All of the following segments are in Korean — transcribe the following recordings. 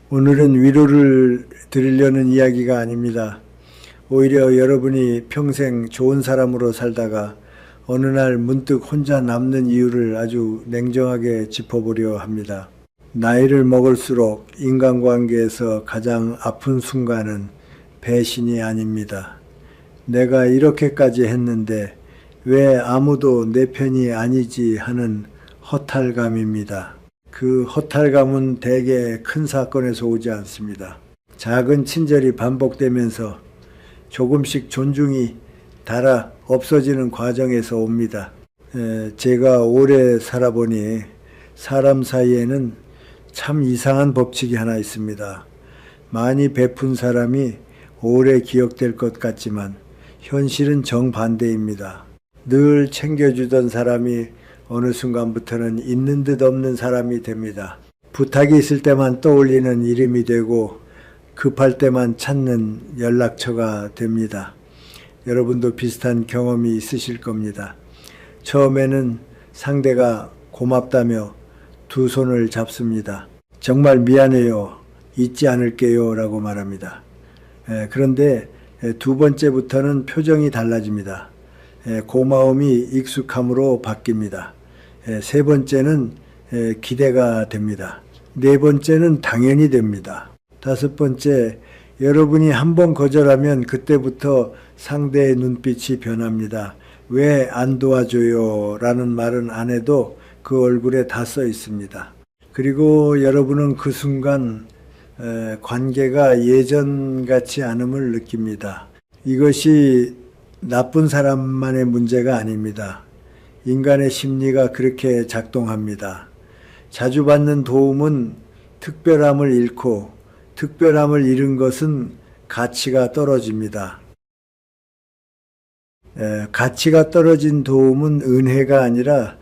오늘은 위로를 드리려는 이야기가 아닙니다. 오히려 여러분이 평생 좋은 사람으로 살다가 어느 날 문득 혼자 남는 이유를 아주 냉정하게 짚어보려 합니다. 나이를 먹을수록 인간관계에서 가장 아픈 순간은 배신이 아닙니다. 내가 이렇게까지 했는데 왜 아무도 내 편이 아니지 하는 허탈감입니다. 그 허탈감은 대개 큰 사건에서 오지 않습니다. 작은 친절이 반복되면서 조금씩 존중이 닳아 없어지는 과정에서 옵니다. 제가 오래 살아보니 사람 사이에는 참 이상한 법칙이 하나 있습니다. 많이 베푼 사람이 오래 기억될 것 같지만 현실은 정반대입니다. 늘 챙겨주던 사람이 어느 순간부터는 있는 듯 없는 사람이 됩니다. 부탁이 있을 때만 떠올리는 이름이 되고 급할 때만 찾는 연락처가 됩니다. 여러분도 비슷한 경험이 있으실 겁니다. 처음에는 상대가 고맙다며 두 손을 잡습니다. 정말 미안해요. 잊지 않을게요. 라고 말합니다. 그런데 두 번째부터는 표정이 달라집니다. 고마움이 익숙함으로 바뀝니다. 세 번째는 기대가 됩니다. 네 번째는 당연히 됩니다. 다섯 번째, 여러분이 한 번 거절하면 그때부터 상대의 눈빛이 변합니다. 왜 안 도와줘요? 라는 말은 안 해도 그 얼굴에 다 써 있습니다. 그리고 여러분은 그 순간 관계가 예전 같지 않음을 느낍니다. 이것이 나쁜 사람만의 문제가 아닙니다. 인간의 심리가 그렇게 작동합니다. 자주 받는 도움은 특별함을 잃고 특별함을 잃은 것은 가치가 떨어집니다. 가치가 떨어진 도움은 은혜가 아니라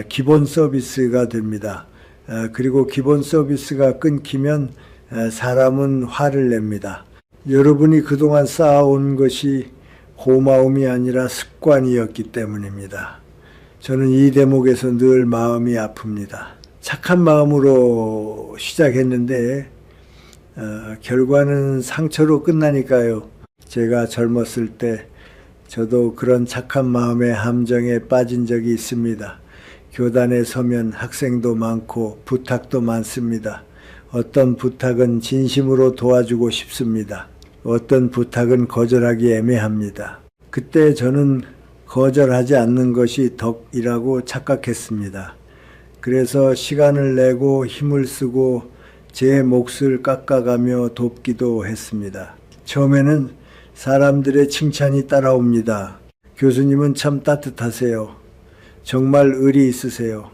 기본 서비스가 됩니다. 그리고 기본 서비스가 끊기면 사람은 화를 냅니다. 여러분이 그동안 쌓아온 것이 고마움이 아니라 습관이었기 때문입니다. 저는 이 대목에서 늘 마음이 아픕니다. 착한 마음으로 시작했는데 결과는 상처로 끝나니까요. 제가 젊었을 때 저도 그런 착한 마음의 함정에 빠진 적이 있습니다. 교단에 서면 학생도 많고 부탁도 많습니다. 어떤 부탁은 진심으로 도와주고 싶습니다. 어떤 부탁은 거절하기 애매합니다. 그때 저는 거절하지 않는 것이 덕이라고 착각했습니다. 그래서 시간을 내고 힘을 쓰고 제 몫을 깎아가며 돕기도 했습니다. 처음에는 사람들의 칭찬이 따라옵니다. 교수님은 참 따뜻하세요. 정말 의리 있으세요.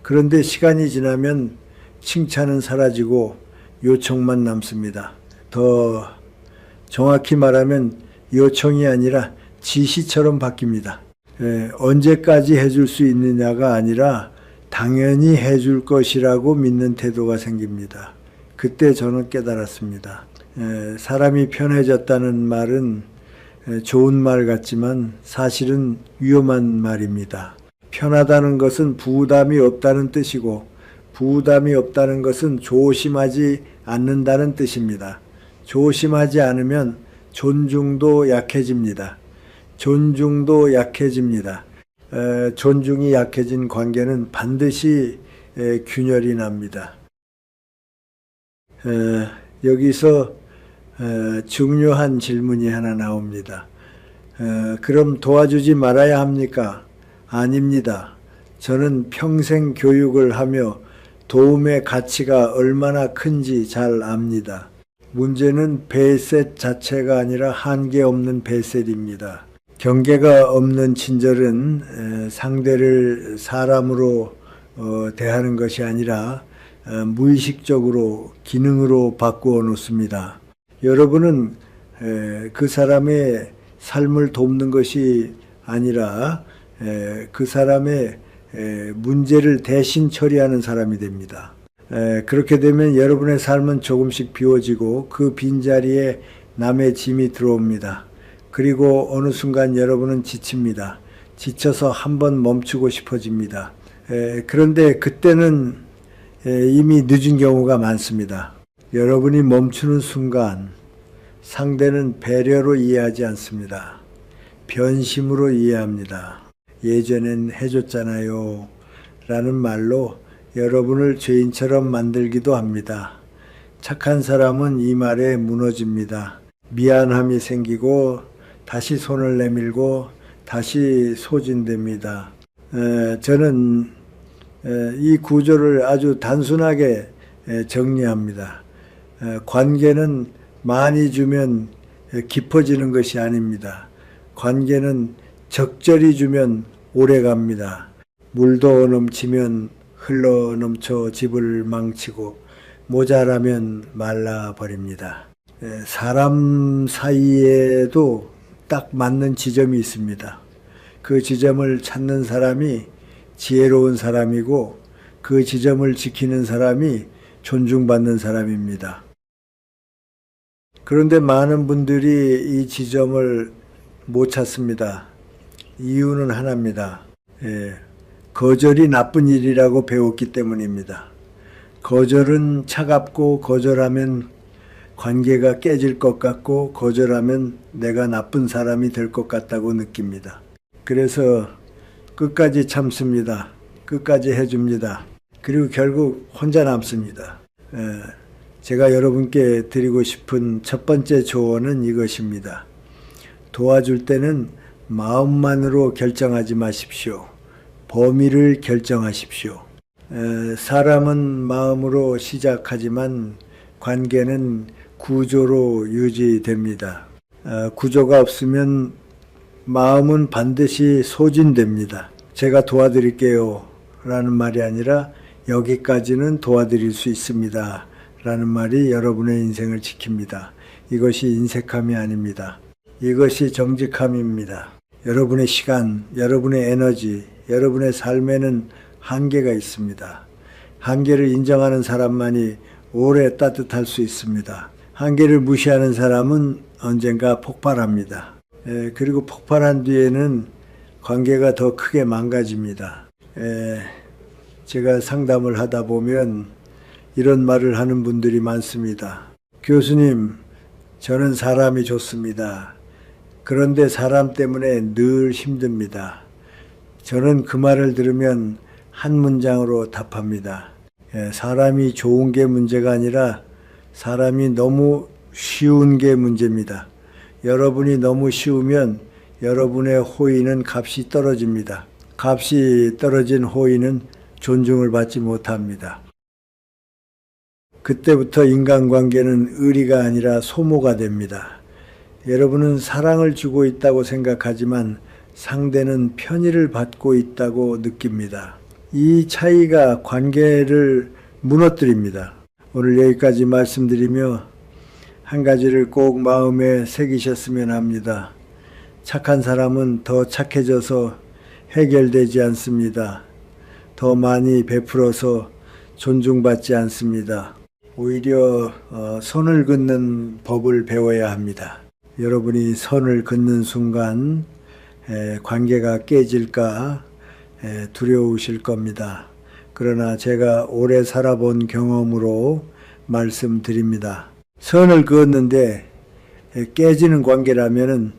그런데 시간이 지나면 칭찬은 사라지고 요청만 남습니다. 더 정확히 말하면 요청이 아니라 지시처럼 바뀝니다. 언제까지 해줄 수 있느냐가 아니라 당연히 해줄 것이라고 믿는 태도가 생깁니다. 그때 저는 깨달았습니다. 사람이 편해졌다는 말은 좋은 말 같지만 사실은 위험한 말입니다. 편하다는 것은 부담이 없다는 뜻이고 부담이 없다는 것은 조심하지 않는다는 뜻입니다. 조심하지 않으면 존중도 약해집니다. 존중도 약해집니다. 존중이 약해진 관계는 반드시 균열이 납니다. 여기서 중요한 질문이 하나 나옵니다. 그럼 도와주지 말아야 합니까? 아닙니다. 저는 평생 교육을 하며 도움의 가치가 얼마나 큰지 잘 압니다. 문제는 배셋 자체가 아니라 한계 없는 배셋입니다. 경계가 없는 친절은 상대를 사람으로 대하는 것이 아니라 무의식적으로 기능으로 바꾸어 놓습니다. 여러분은 그 사람의 삶을 돕는 것이 아니라 그 사람의 문제를 대신 처리하는 사람이 됩니다. 그렇게 되면 여러분의 삶은 조금씩 비워지고 그 빈자리에 남의 짐이 들어옵니다. 그리고 어느 순간 여러분은 지칩니다. 지쳐서 한번 멈추고 싶어집니다. 그런데 그때는 이미 늦은 경우가 많습니다. 여러분이 멈추는 순간 상대는 배려로 이해하지 않습니다. 변심으로 이해합니다. 예전엔 해줬잖아요 라는 말로 여러분을 죄인처럼 만들기도 합니다. 착한 사람은 이 말에 무너집니다. 미안함이 생기고 다시 손을 내밀고 다시 소진됩니다. 저는 이 구조를 아주 단순하게 정리합니다. 관계는 많이 주면 깊어지는 것이 아닙니다. 관계는 적절히 주면 오래 갑니다. 물도 넘치면 흘러 넘쳐 집을 망치고 모자라면 말라버립니다. 사람 사이에도 딱 맞는 지점이 있습니다. 그 지점을 찾는 사람이 지혜로운 사람이고 그 지점을 지키는 사람이 존중받는 사람입니다. 그런데 많은 분들이 이 지점을 못 찾습니다. 이유는 하나입니다. 거절이 나쁜 일이라고 배웠기 때문입니다. 거절은 차갑고 거절하면 관계가 깨질 것 같고 거절하면 내가 나쁜 사람이 될 것 같다고 느낍니다. 그래서 끝까지 참습니다. 끝까지 해줍니다. 그리고 결국 혼자 남습니다. 제가 여러분께 드리고 싶은 첫 번째 조언은 이것입니다. 도와줄 때는 마음만으로 결정하지 마십시오. 범위를 결정하십시오. 사람은 마음으로 시작하지만 관계는 구조로 유지됩니다. 구조가 없으면 마음은 반드시 소진됩니다. 제가 도와드릴게요 라는 말이 아니라 여기까지는 도와드릴 수 있습니다 라는 말이 여러분의 인생을 지킵니다. 이것이 인색함이 아닙니다. 이것이 정직함입니다. 여러분의 시간, 여러분의 에너지, 여러분의 삶에는 한계가 있습니다. 한계를 인정하는 사람만이 오래 따뜻할 수 있습니다. 한계를 무시하는 사람은 언젠가 폭발합니다. 그리고 폭발한 뒤에는 관계가 더 크게 망가집니다. 제가 상담을 하다 보면 이런 말을 하는 분들이 많습니다. 교수님, 저는 사람이 좋습니다. 그런데 사람 때문에 늘 힘듭니다. 저는 그 말을 들으면 한 문장으로 답합니다. 사람이 좋은 게 문제가 아니라 사람이 너무 쉬운 게 문제입니다. 여러분이 너무 쉬우면 여러분의 호의는 값이 떨어집니다. 값이 떨어진 호의는 존중을 받지 못합니다. 그때부터 인간관계는 의리가 아니라 소모가 됩니다. 여러분은 사랑을 주고 있다고 생각하지만 상대는 편의를 받고 있다고 느낍니다. 이 차이가 관계를 무너뜨립니다. 오늘 여기까지 말씀드리며 한 가지를 꼭 마음에 새기셨으면 합니다. 착한 사람은 더 착해져서 해결되지 않습니다. 더 많이 베풀어서 존중받지 않습니다. 오히려 선을 긋는 법을 배워야 합니다. 여러분이 선을 긋는 순간 관계가 깨질까 두려우실 겁니다. 그러나 제가 오래 살아본 경험으로 말씀드립니다. 선을 그었는데 깨지는 관계라면은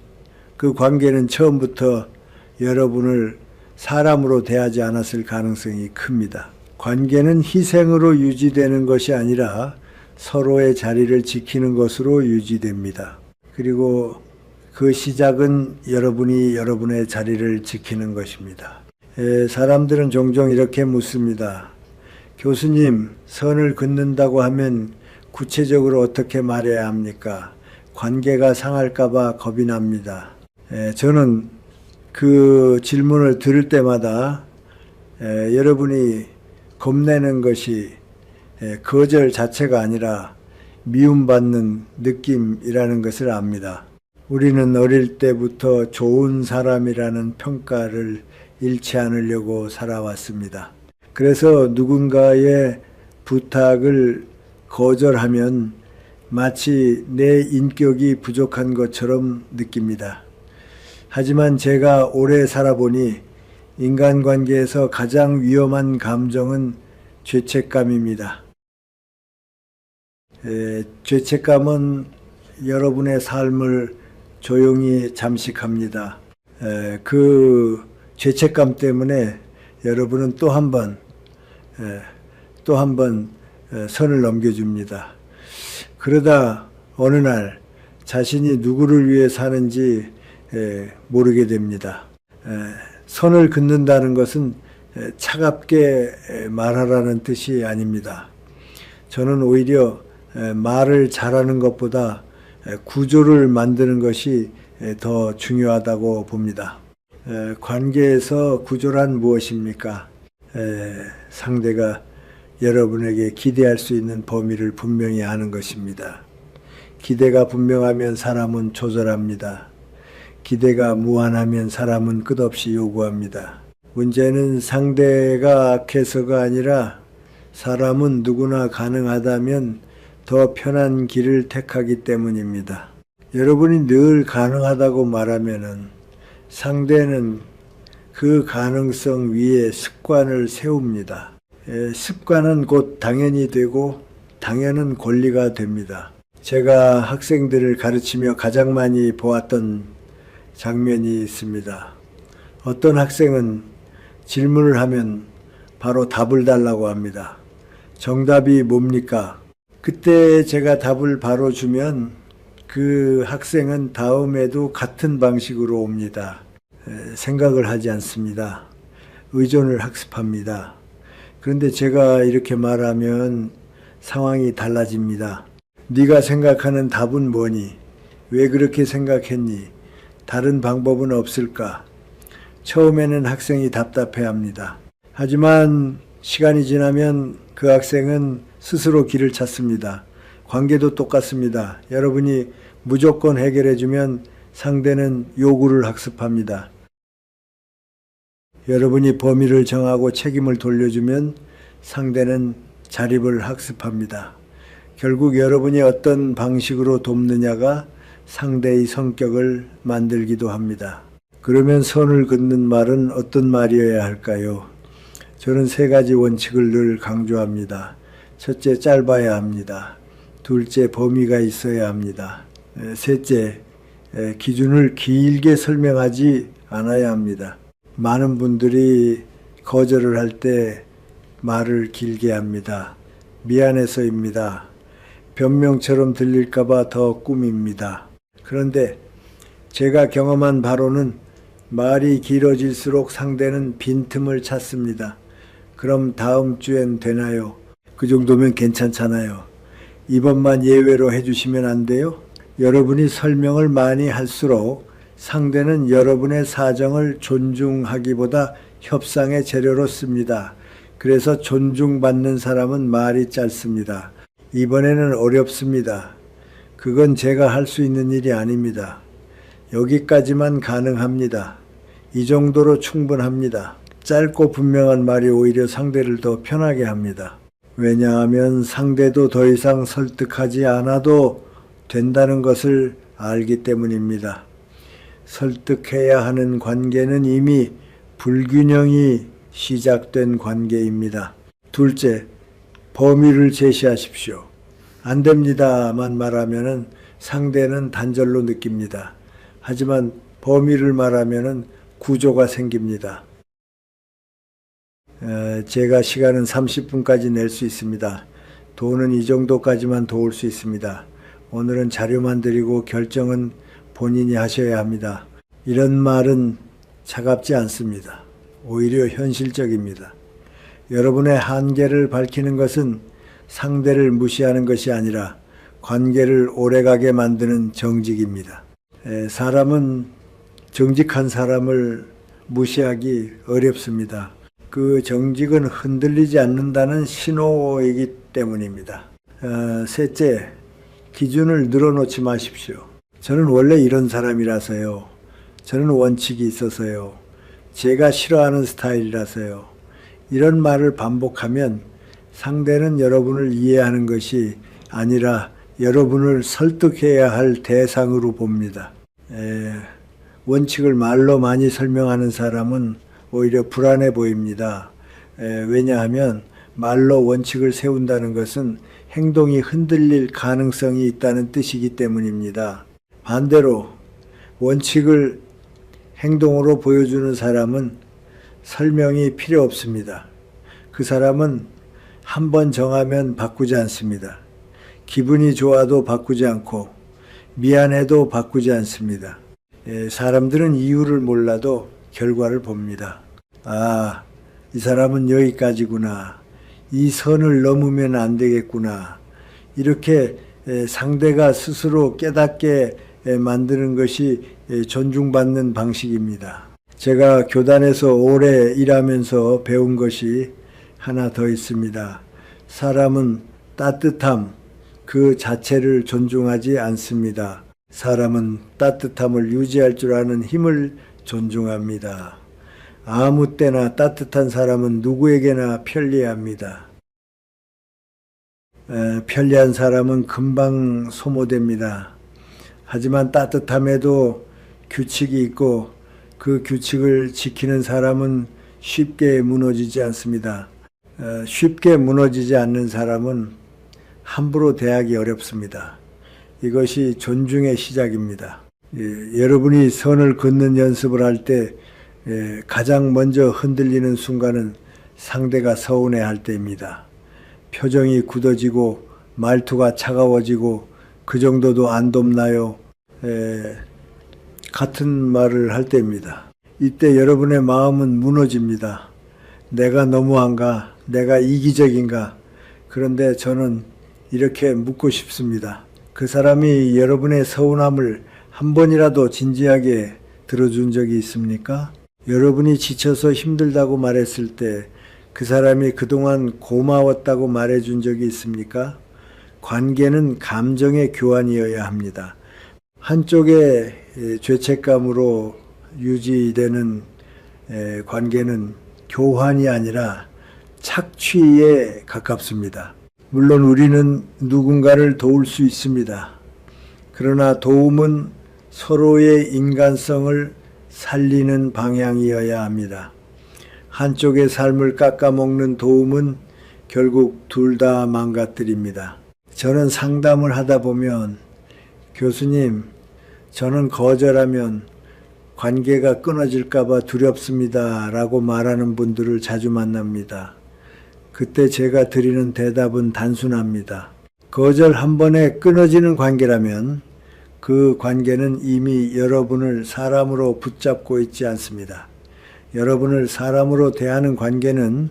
그 관계는 처음부터 여러분을 사람으로 대하지 않았을 가능성이 큽니다. 관계는 희생으로 유지되는 것이 아니라 서로의 자리를 지키는 것으로 유지됩니다. 그리고 그 시작은 여러분이 여러분의 자리를 지키는 것입니다. 사람들은 종종 이렇게 묻습니다. 교수님, 선을 긋는다고 하면 구체적으로 어떻게 말해야 합니까? 관계가 상할까봐 겁이 납니다. 저는 그 질문을 들을 때마다 여러분이 겁내는 것이 거절 자체가 아니라 미움받는 느낌이라는 것을 압니다. 우리는 어릴 때부터 좋은 사람이라는 평가를 잃지 않으려고 살아왔습니다. 그래서 누군가의 부탁을 거절하면 마치 내 인격이 부족한 것처럼 느낍니다. 하지만 제가 오래 살아보니 인간관계에서 가장 위험한 감정은 죄책감입니다. 죄책감은 여러분의 삶을 조용히 잠식합니다. 그 죄책감 때문에 여러분은 또 한 번 선을 넘겨줍니다. 그러다 어느 날 자신이 누구를 위해 사는지 모르게 됩니다. 선을 긋는다는 것은 차갑게 말하라는 뜻이 아닙니다. 저는 오히려 말을 잘하는 것보다 구조를 만드는 것이 더 중요하다고 봅니다. 관계에서 구조란 무엇입니까? 상대가 여러분에게 기대할 수 있는 범위를 분명히 아는 것입니다. 기대가 분명하면 사람은 조절합니다. 기대가 무한하면 사람은 끝없이 요구합니다. 문제는 상대가 악해서가 아니라 사람은 누구나 가능하다면 더 편한 길을 택하기 때문입니다. 여러분이 늘 가능하다고 말하면은 상대는 그 가능성 위에 습관을 세웁니다. 습관은 곧 당연이 되고 당연은 권리가 됩니다. 제가 학생들을 가르치며 가장 많이 보았던 장면이 있습니다. 어떤 학생은 질문을 하면 바로 답을 달라고 합니다. 정답이 뭡니까? 그때 제가 답을 바로 주면 그 학생은 다음에도 같은 방식으로 옵니다. 생각을 하지 않습니다. 의존을 학습합니다. 그런데 제가 이렇게 말하면 상황이 달라집니다. 네가 생각하는 답은 뭐니? 왜 그렇게 생각했니? 다른 방법은 없을까? 처음에는 학생이 답답해합니다. 하지만 시간이 지나면 그 학생은 스스로 길을 찾습니다. 관계도 똑같습니다. 여러분이 무조건 해결해주면 상대는 요구를 학습합니다. 여러분이 범위를 정하고 책임을 돌려주면 상대는 자립을 학습합니다. 결국 여러분이 어떤 방식으로 돕느냐가 상대의 성격을 만들기도 합니다. 그러면 선을 긋는 말은 어떤 말이어야 할까요? 저는 3가지 원칙을 늘 강조합니다. 첫째, 짧아야 합니다. 둘째, 범위가 있어야 합니다. 셋째, 기준을 길게 설명하지 않아야 합니다. 많은 분들이 거절을 할 때 말을 길게 합니다. 미안해서입니다. 변명처럼 들릴까봐 더 꾸밉니다. 그런데 제가 경험한 바로는 말이 길어질수록 상대는 빈틈을 찾습니다. 그럼 다음 주엔 되나요? 그 정도면 괜찮잖아요. 이번만 예외로 해주시면 안 돼요? 여러분이 설명을 많이 할수록 상대는 여러분의 사정을 존중하기보다 협상의 재료로 씁니다. 그래서 존중받는 사람은 말이 짧습니다. 이번에는 어렵습니다. 그건 제가 할 수 있는 일이 아닙니다. 여기까지만 가능합니다. 이 정도로 충분합니다. 짧고 분명한 말이 오히려 상대를 더 편하게 합니다. 왜냐하면 상대도 더 이상 설득하지 않아도 된다는 것을 알기 때문입니다. 설득해야 하는 관계는 이미 불균형이 시작된 관계입니다. 둘째, 범위를 제시하십시오. 안 됩니다만 말하면 상대는 단절로 느낍니다. 하지만 범위를 말하면 구조가 생깁니다. 제가 시간은 30분까지 낼 수 있습니다. 돈은 이 정도까지만 도울 수 있습니다. 오늘은 자료만 드리고 결정은 본인이 하셔야 합니다. 이런 말은 차갑지 않습니다. 오히려 현실적입니다. 여러분의 한계를 밝히는 것은 상대를 무시하는 것이 아니라 관계를 오래가게 만드는 정직입니다. 사람은 정직한 사람을 무시하기 어렵습니다. 그 정직은 흔들리지 않는다는 신호이기 때문입니다. 셋째, 기준을 늘어놓지 마십시오. 저는 원래 이런 사람이라서요. 저는 원칙이 있어서요. 제가 싫어하는 스타일이라서요. 이런 말을 반복하면 상대는 여러분을 이해하는 것이 아니라 여러분을 설득해야 할 대상으로 봅니다. 원칙을 말로 많이 설명하는 사람은 오히려 불안해 보입니다. 왜냐하면 말로 원칙을 세운다는 것은 행동이 흔들릴 가능성이 있다는 뜻이기 때문입니다. 반대로 원칙을 행동으로 보여주는 사람은 설명이 필요 없습니다. 그 사람은 한번 정하면 바꾸지 않습니다. 기분이 좋아도 바꾸지 않고 미안해도 바꾸지 않습니다. 사람들은 이유를 몰라도 결과를 봅니다. 아, 이 사람은 여기까지구나. 이 선을 넘으면 안 되겠구나. 이렇게 상대가 스스로 깨닫게 만드는 것이 존중받는 방식입니다. 제가 교단에서 오래 일하면서 배운 것이 하나 더 있습니다. 사람은 따뜻함 그 자체를 존중하지 않습니다. 사람은 따뜻함을 유지할 줄 아는 힘을 존중합니다. 아무 때나 따뜻한 사람은 누구에게나 편리합니다. 편리한 사람은 금방 소모됩니다. 하지만 따뜻함에도 규칙이 있고 그 규칙을 지키는 사람은 쉽게 무너지지 않습니다. 쉽게 무너지지 않는 사람은 함부로 대하기 어렵습니다. 이것이 존중의 시작입니다. 여러분이 선을 긋는 연습을 할 때 가장 먼저 흔들리는 순간은 상대가 서운해할 때입니다. 표정이 굳어지고 말투가 차가워지고 그 정도도 안 돕나요? 같은 말을 할 때입니다. 이때 여러분의 마음은 무너집니다. 내가 너무한가? 내가 이기적인가? 그런데 저는 이렇게 묻고 싶습니다. 그 사람이 여러분의 서운함을 한 번이라도 진지하게 들어준 적이 있습니까? 여러분이 지쳐서 힘들다고 말했을 때 그 사람이 그동안 고마웠다고 말해준 적이 있습니까? 관계는 감정의 교환이어야 합니다. 한쪽의 죄책감으로 유지되는 관계는 교환이 아니라 착취에 가깝습니다. 물론 우리는 누군가를 도울 수 있습니다. 그러나 도움은 서로의 인간성을 살리는 방향이어야 합니다. 한쪽의 삶을 깎아먹는 도움은 결국 둘 다 망가뜨립니다. 저는 상담을 하다 보면 교수님, 저는 거절하면 관계가 끊어질까 봐 두렵습니다 라고 말하는 분들을 자주 만납니다. 그때 제가 드리는 대답은 단순합니다. 거절 한 번에 끊어지는 관계라면 그 관계는 이미 여러분을 사람으로 붙잡고 있지 않습니다. 여러분을 사람으로 대하는 관계는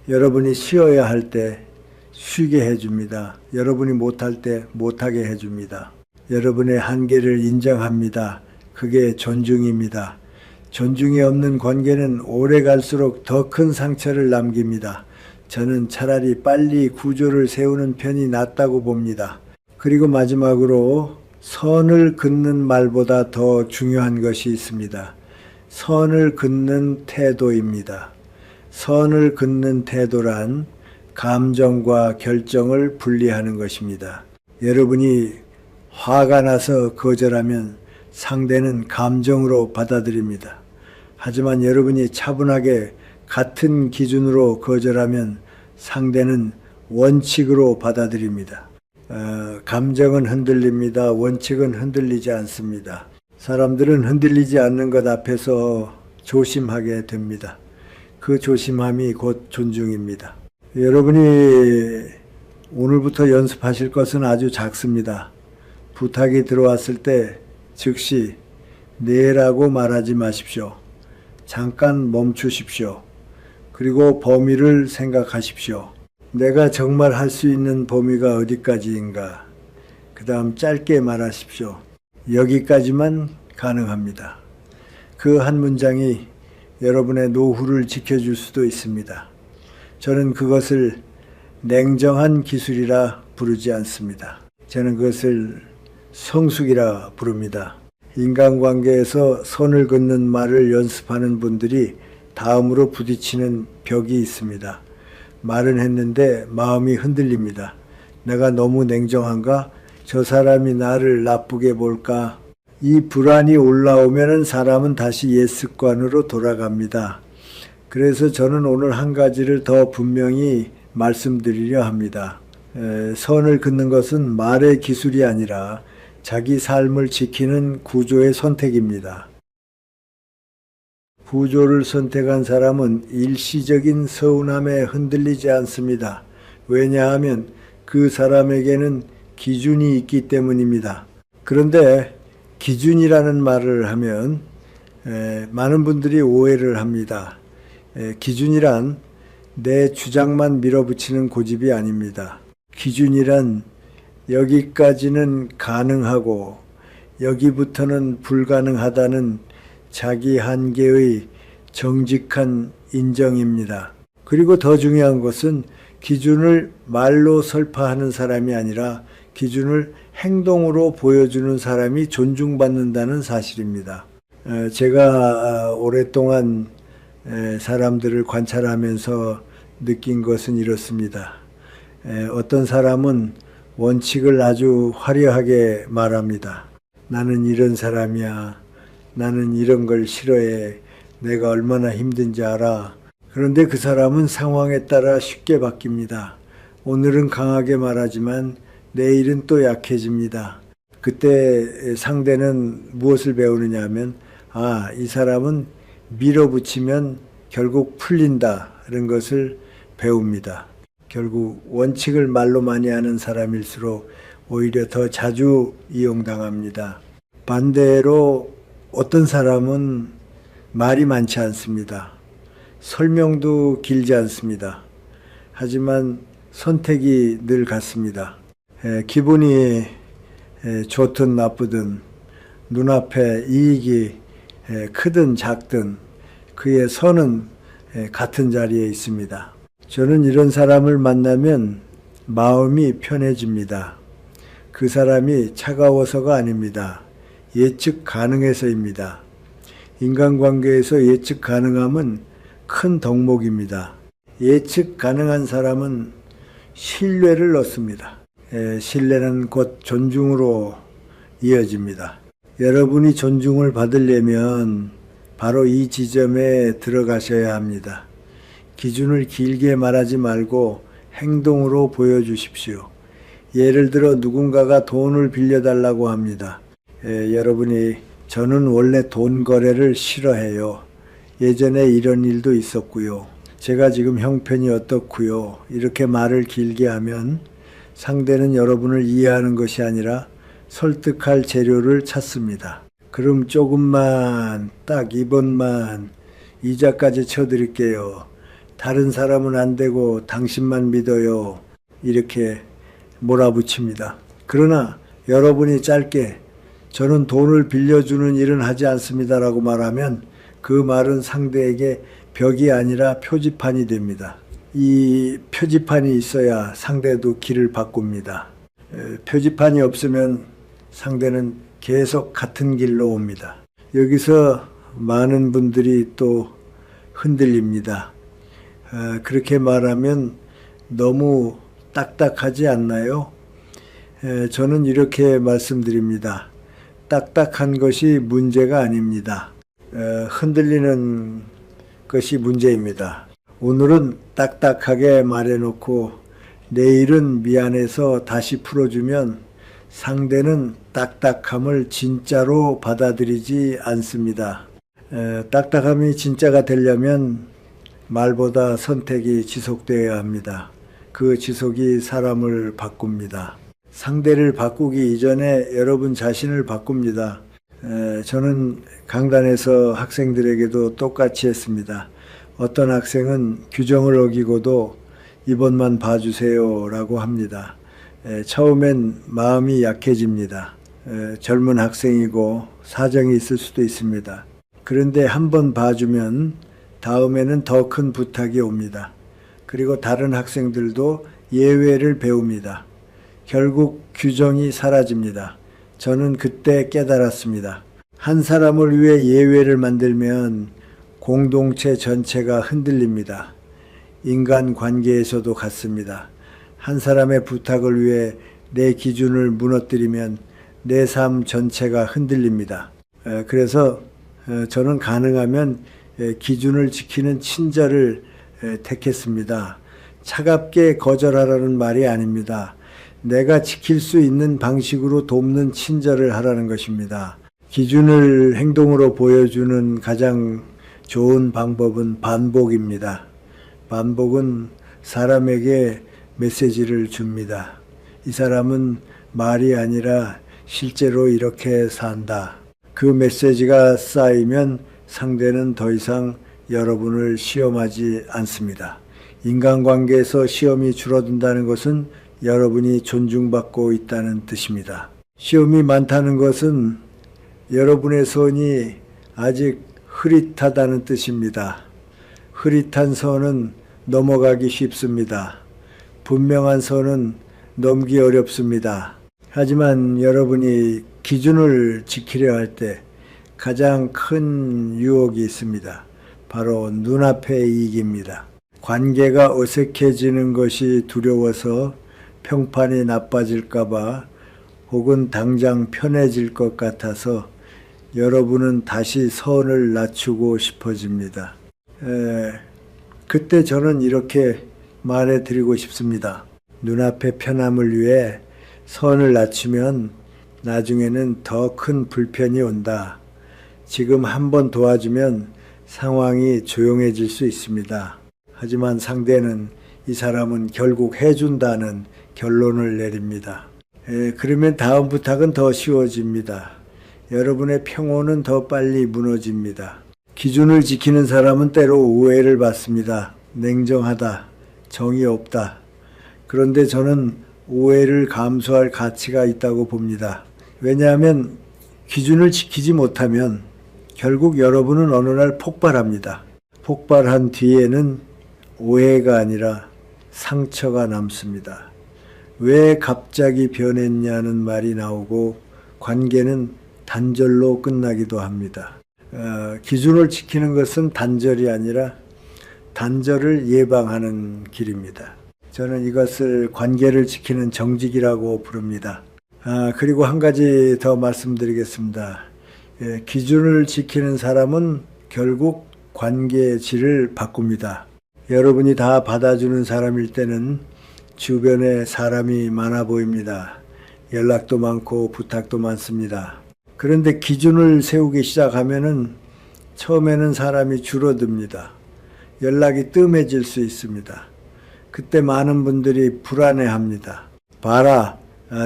여러분이 쉬어야 할 때 쉬게 해줍니다. 여러분이 못할 때 못하게 해줍니다. 여러분의 한계를 인정합니다. 그게 존중입니다. 존중이 없는 관계는 오래 갈수록 더 큰 상처를 남깁니다. 저는 차라리 빨리 구조를 세우는 편이 낫다고 봅니다. 그리고 마지막으로 선을 긋는 말보다 더 중요한 것이 있습니다. 선을 긋는 태도입니다. 선을 긋는 태도란 감정과 결정을 분리하는 것입니다. 여러분이 화가 나서 거절하면 상대는 감정으로 받아들입니다. 하지만 여러분이 차분하게 같은 기준으로 거절하면 상대는 원칙으로 받아들입니다. 감정은 흔들립니다. 원칙은 흔들리지 않습니다. 사람들은 흔들리지 않는 것 앞에서 조심하게 됩니다. 그 조심함이 곧 존중입니다. 여러분이 오늘부터 연습하실 것은 아주 작습니다. 부탁이 들어왔을 때 즉시 네라고 말하지 마십시오. 잠깐 멈추십시오. 그리고 범위를 생각하십시오. 내가 정말 할 수 있는 범위가 어디까지인가? 그 다음 짧게 말하십시오. 여기까지만 가능합니다. 그 한 문장이 여러분의 노후를 지켜줄 수도 있습니다. 저는 그것을 냉정한 기술이라 부르지 않습니다. 저는 그것을 성숙이라 부릅니다. 인간관계에서 선을 긋는 말을 연습하는 분들이 다음으로 부딪히는 벽이 있습니다. 말은 했는데 마음이 흔들립니다. 내가 너무 냉정한가? 저 사람이 나를 나쁘게 볼까? 이 불안이 올라오면 사람은 다시 옛 습관으로 돌아갑니다. 그래서 저는 오늘 한 가지를 더 분명히 말씀드리려 합니다. 선을 긋는 것은 말의 기술이 아니라 자기 삶을 지키는 구조의 선택입니다. 구조를 선택한 사람은 일시적인 서운함에 흔들리지 않습니다. 왜냐하면 그 사람에게는 기준이 있기 때문입니다. 그런데 기준이라는 말을 하면 많은 분들이 오해를 합니다. 기준이란 내 주장만 밀어붙이는 고집이 아닙니다. 기준이란 여기까지는 가능하고 여기부터는 불가능하다는 자기 한계의 정직한 인정입니다. 그리고 더 중요한 것은 기준을 말로 설파하는 사람이 아니라 기준을 행동으로 보여주는 사람이 존중받는다는 사실입니다. 제가 오랫동안 사람들을 관찰하면서 느낀 것은 이렇습니다. 어떤 사람은 원칙을 아주 화려하게 말합니다. 나는 이런 사람이야. 나는 이런 걸 싫어해. 내가 얼마나 힘든지 알아. 그런데 그 사람은 상황에 따라 쉽게 바뀝니다. 오늘은 강하게 말하지만 내일은 또 약해집니다. 그때 상대는 무엇을 배우느냐 하면 이 사람은 밀어붙이면 결국 풀린다는 것을 배웁니다. 결국 원칙을 말로 많이 하는 사람일수록 오히려 더 자주 이용당합니다. 반대로 어떤 사람은 말이 많지 않습니다. 설명도 길지 않습니다. 하지만 선택이 늘 같습니다. 기분이 좋든 나쁘든 눈앞에 이익이 크든 작든 그의 선은 같은 자리에 있습니다. 저는 이런 사람을 만나면 마음이 편해집니다. 그 사람이 차가워서가 아닙니다. 예측 가능해서입니다. 인간관계에서 예측 가능함은 큰 덕목입니다. 예측 가능한 사람은 신뢰를 얻습니다. 신뢰는 곧 존중으로 이어집니다. 여러분이 존중을 받으려면 바로 이 지점에 들어가셔야 합니다. 기준을 길게 말하지 말고 행동으로 보여주십시오. 예를 들어 누군가가 돈을 빌려달라고 합니다. 여러분이 저는 원래 돈 거래를 싫어해요. 예전에 이런 일도 있었고요. 제가 지금 형편이 어떻고요. 이렇게 말을 길게 하면 상대는 여러분을 이해하는 것이 아니라 설득할 재료를 찾습니다. 그럼 조금만 딱 이번만 이자까지 쳐드릴게요. 다른 사람은 안 되고 당신만 믿어요. 이렇게 몰아붙입니다. 그러나 여러분이 짧게 저는 돈을 빌려주는 일은 하지 않습니다라고 말하면 그 말은 상대에게 벽이 아니라 표지판이 됩니다. 이 표지판이 있어야 상대도 길을 바꿉니다. 표지판이 없으면 상대는 계속 같은 길로 옵니다. 여기서 많은 분들이 또 흔들립니다. 그렇게 말하면 너무 딱딱하지 않나요? 저는 이렇게 말씀드립니다. 딱딱한 것이 문제가 아닙니다. 흔들리는 것이 문제입니다. 오늘은 딱딱하게 말해놓고 내일은 미안해서 다시 풀어주면 상대는 딱딱함을 진짜로 받아들이지 않습니다. 딱딱함이 진짜가 되려면 말보다 선택이 지속되어야 합니다. 그 지속이 사람을 바꿉니다. 상대를 바꾸기 이전에 여러분 자신을 바꿉니다. 저는 강단에서 학생들에게도 똑같이 했습니다. 어떤 학생은 규정을 어기고도 이번만 봐주세요 라고 합니다. 처음엔 마음이 약해집니다. 젊은 학생이고 사정이 있을 수도 있습니다. 그런데 한 번 봐주면 다음에는 더 큰 부탁이 옵니다. 그리고 다른 학생들도 예외를 배웁니다. 결국 규정이 사라집니다. 저는 그때 깨달았습니다. 한 사람을 위해 예외를 만들면 공동체 전체가 흔들립니다. 인간관계에서도 같습니다. 한 사람의 부탁을 위해 내 기준을 무너뜨리면 내 삶 전체가 흔들립니다. 그래서 저는 가능하면 기준을 지키는 친절을 택했습니다. 차갑게 거절하라는 말이 아닙니다. 내가 지킬 수 있는 방식으로 돕는 친절을 하라는 것입니다. 기준을 행동으로 보여주는 가장 좋은 방법은 반복입니다. 반복은 사람에게 메시지를 줍니다. 이 사람은 말이 아니라 실제로 이렇게 산다. 그 메시지가 쌓이면 상대는 더 이상 여러분을 시험하지 않습니다. 인간관계에서 시험이 줄어든다는 것은 여러분이 존중받고 있다는 뜻입니다. 시험이 많다는 것은 여러분의 선이 아직 흐릿하다는 뜻입니다. 흐릿한 선은 넘어가기 쉽습니다. 분명한 선은 넘기 어렵습니다. 하지만 여러분이 기준을 지키려 할 때 가장 큰 유혹이 있습니다. 바로 눈앞의 이익입니다. 관계가 어색해지는 것이 두려워서 평판이 나빠질까봐 혹은 당장 편해질 것 같아서 여러분은 다시 선을 낮추고 싶어집니다. 그때 저는 이렇게 말해드리고 싶습니다. 눈앞의 편함을 위해 선을 낮추면 나중에는 더 큰 불편이 온다. 지금 한번 도와주면 상황이 조용해질 수 있습니다. 하지만 상대는 이 사람은 결국 해준다는 결론을 내립니다. 그러면 다음 부탁은 더 쉬워집니다. 여러분의 평온은 더 빨리 무너집니다. 기준을 지키는 사람은 때로 오해를 받습니다. 냉정하다, 정이 없다. 그런데 저는 오해를 감수할 가치가 있다고 봅니다. 왜냐하면 기준을 지키지 못하면 결국 여러분은 어느 날 폭발합니다. 폭발한 뒤에는 오해가 아니라 상처가 남습니다. 왜 갑자기 변했냐는 말이 나오고 관계는 단절로 끝나기도 합니다. 기준을 지키는 것은 단절이 아니라 단절을 예방하는 길입니다. 저는 이것을 관계를 지키는 정직이라고 부릅니다. 그리고 한 가지 더 말씀드리겠습니다. 기준을 지키는 사람은 결국 관계의 질을 바꿉니다. 여러분이 다 받아주는 사람일 때는 주변에 사람이 많아 보입니다. 연락도 많고 부탁도 많습니다. 그런데 기준을 세우기 시작하면은 처음에는 사람이 줄어듭니다. 연락이 뜸해질 수 있습니다. 그때 많은 분들이 불안해합니다. 봐라,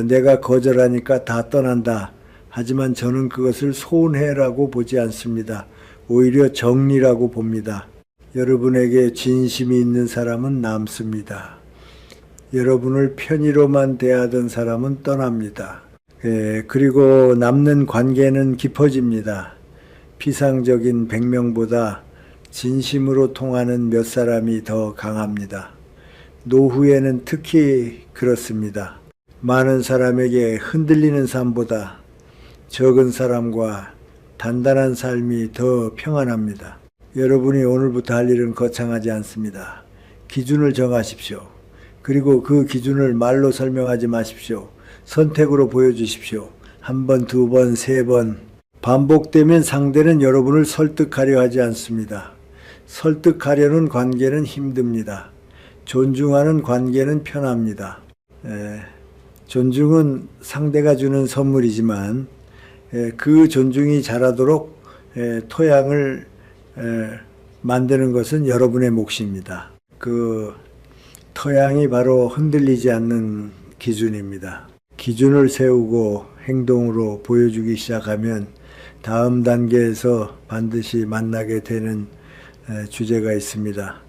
내가 거절하니까 다 떠난다. 하지만 저는 그것을 손해라고 보지 않습니다. 오히려 정리라고 봅니다. 여러분에게 진심이 있는 사람은 남습니다. 여러분을 편의로만 대하던 사람은 떠납니다. 그리고 남는 관계는 깊어집니다. 피상적인 100명보다 진심으로 통하는 몇 사람이 더 강합니다. 노후에는 특히 그렇습니다. 많은 사람에게 흔들리는 삶보다 적은 사람과 단단한 삶이 더 평안합니다. 여러분이 오늘부터 할 일은 거창하지 않습니다. 기준을 정하십시오. 그리고 그 기준을 말로 설명하지 마십시오. 선택으로 보여주십시오. 한 번, 두 번, 세 번. 반복되면 상대는 여러분을 설득하려 하지 않습니다. 설득하려는 관계는 힘듭니다. 존중하는 관계는 편합니다. 존중은 상대가 주는 선물이지만 그 존중이 자라도록 토양을 만드는 것은 여러분의 몫입니다. 그 토양이 바로 흔들리지 않는 기준입니다. 기준을 세우고 행동으로 보여주기 시작하면 다음 단계에서 반드시 만나게 되는 주제가 있습니다.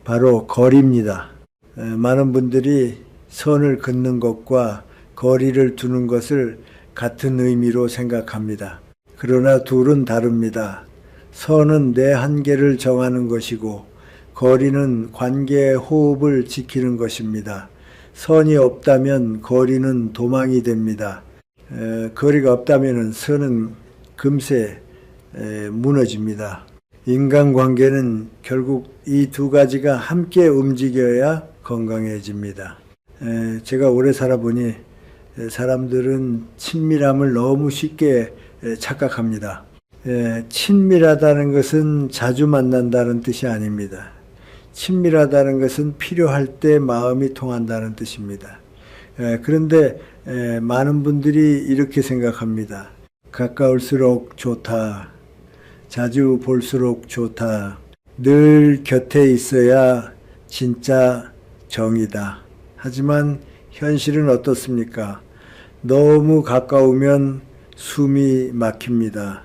바로 거리입니다. 많은 분들이 선을 긋는 것과 거리를 두는 것을 같은 의미로 생각합니다. 그러나 둘은 다릅니다. 선은 내 한계를 정하는 것이고 거리는 관계의 호흡을 지키는 것입니다. 선이 없다면 거리는 도망이 됩니다. 거리가 없다면 선은 금세 무너집니다. 인간관계는 결국 이 두 가지가 함께 움직여야 건강해집니다. 제가 오래 살아보니 사람들은 친밀함을 너무 쉽게 착각합니다. 친밀하다는 것은 자주 만난다는 뜻이 아닙니다. 친밀하다는 것은 필요할 때 마음이 통한다는 뜻입니다. 그런데 많은 분들이 이렇게 생각합니다. 가까울수록 좋다. 자주 볼수록 좋다. 늘 곁에 있어야 진짜 정이다. 하지만 현실은 어떻습니까? 너무 가까우면 숨이 막힙니다.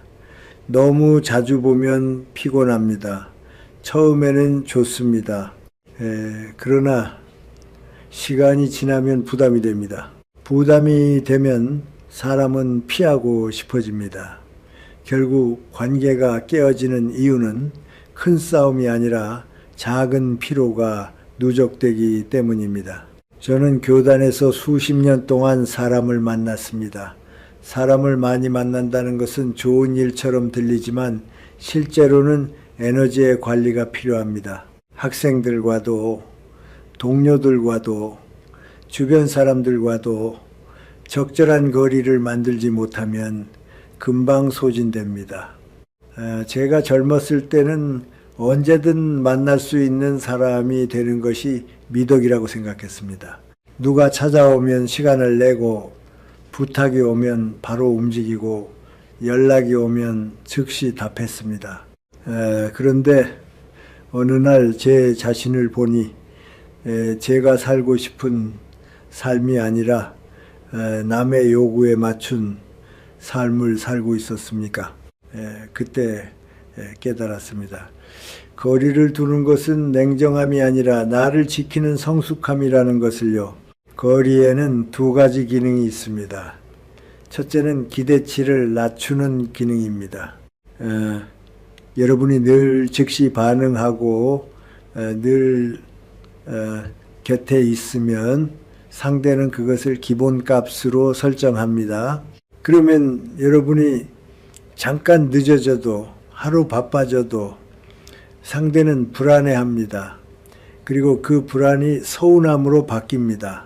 너무 자주 보면 피곤합니다. 처음에는 좋습니다. 그러나 시간이 지나면 부담이 됩니다. 부담이 되면 사람은 피하고 싶어집니다. 결국 관계가 깨어지는 이유는 큰 싸움이 아니라 작은 피로가 누적되기 때문입니다. 저는 교단에서 수십 년 동안 사람을 만났습니다. 사람을 많이 만난다는 것은 좋은 일처럼 들리지만 실제로는 에너지의 관리가 필요합니다. 학생들과도 동료들과도 주변 사람들과도 적절한 거리를 만들지 못하면 금방 소진됩니다. 제가 젊었을 때는 언제든 만날 수 있는 사람이 되는 것이 미덕이라고 생각했습니다. 누가 찾아오면 시간을 내고 부탁이 오면 바로 움직이고 연락이 오면 즉시 답했습니다. 그런데 어느 날 제 자신을 보니 제가 살고 싶은 삶이 아니라 남의 요구에 맞춘 삶을 살고 있었습니까? 그때 깨달았습니다. 거리를 두는 것은 냉정함이 아니라 나를 지키는 성숙함이라는 것을요. 거리에는 두 가지 기능이 있습니다. 첫째는 기대치를 낮추는 기능입니다. 여러분이 늘 즉시 반응하고 늘 곁에 있으면 상대는 그것을 기본값으로 설정합니다. 그러면 여러분이 잠깐 늦어져도 하루 바빠져도 상대는 불안해합니다. 그리고 그 불안이 서운함으로 바뀝니다.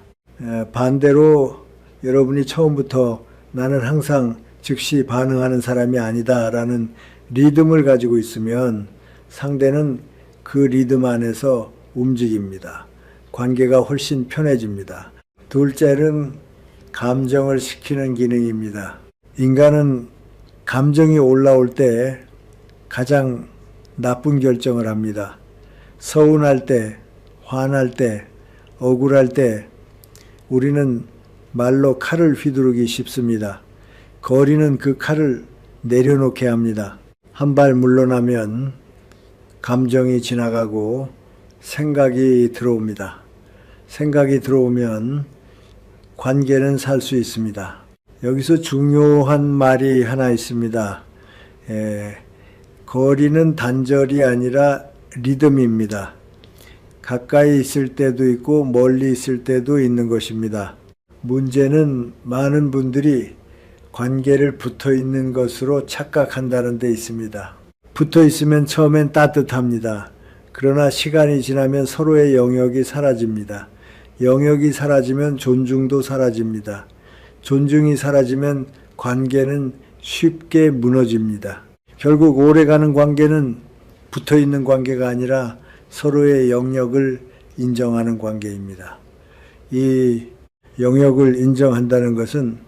반대로 여러분이 처음부터 나는 항상 즉시 반응하는 사람이 아니다 라는 리듬을 가지고 있으면 상대는 그 리듬 안에서 움직입니다. 관계가 훨씬 편해집니다. 둘째는 감정을 식히는 기능입니다. 인간은 감정이 올라올 때 가장 나쁜 결정을 합니다. 서운할 때, 화날 때, 억울할 때 우리는 말로 칼을 휘두르기 쉽습니다. 거리는 그 칼을 내려놓게 합니다. 한 발 물러나면 감정이 지나가고 생각이 들어옵니다. 생각이 들어오면 관계는 살 수 있습니다. 여기서 중요한 말이 하나 있습니다. 거리는 단절이 아니라 리듬입니다. 가까이 있을 때도 있고 멀리 있을 때도 있는 것입니다. 문제는 많은 분들이 관계를 붙어 있는 것으로 착각한다는 데 있습니다. 붙어 있으면 처음엔 따뜻합니다. 그러나 시간이 지나면 서로의 영역이 사라집니다. 영역이 사라지면 존중도 사라집니다. 존중이 사라지면 관계는 쉽게 무너집니다. 결국 오래가는 관계는 붙어 있는 관계가 아니라 서로의 영역을 인정하는 관계입니다. 이 영역을 인정한다는 것은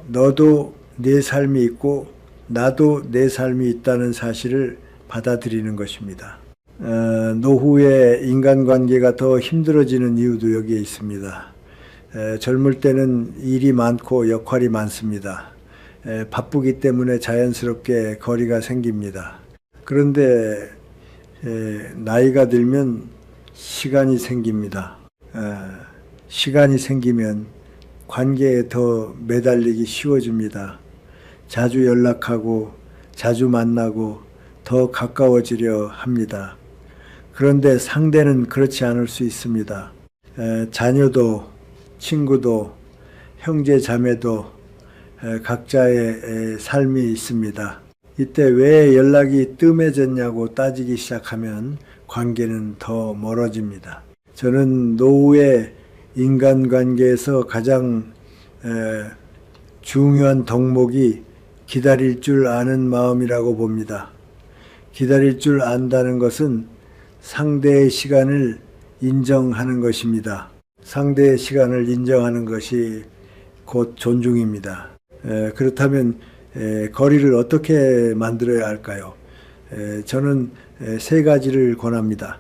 너도 내 삶이 있고 나도 내 삶이 있다는 사실을 받아들이는 것입니다. 노후에 인간관계가 더 힘들어지는 이유도 여기에 있습니다. 젊을 때는 일이 많고 역할이 많습니다. 바쁘기 때문에 자연스럽게 거리가 생깁니다. 그런데 나이가 들면 시간이 생깁니다. 시간이 생기면 관계에 더 매달리기 쉬워집니다. 자주 연락하고 자주 만나고 더 가까워지려 합니다. 그런데 상대는 그렇지 않을 수 있습니다. 자녀도 친구도 형제 자매도 각자의 삶이 있습니다. 이때 왜 연락이 뜸해졌냐고 따지기 시작하면 관계는 더 멀어집니다. 저는 노후의 인간관계에서 가장 중요한 덕목이 기다릴 줄 아는 마음이라고 봅니다. 기다릴 줄 안다는 것은 상대의 시간을 인정하는 것입니다. 상대의 시간을 인정하는 것이 곧 존중입니다. 그렇다면 거리를 어떻게 만들어야 할까요? 저는 세 가지를 권합니다.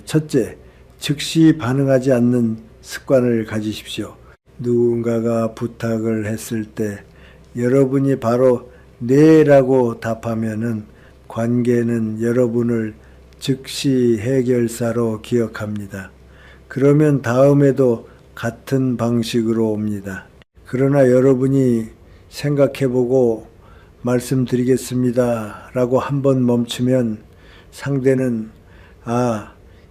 첫째, 즉시 반응하지 않는 습관을 가지십시오. 누군가가 부탁을 했을 때 여러분이 바로 네라고 답하면은 관계는 여러분을 즉시 해결사로 기억합니다. 그러면 다음에도 같은 방식으로 옵니다. 그러나 여러분이 생각해보고 말씀드리겠습니다 라고 한번 멈추면 상대는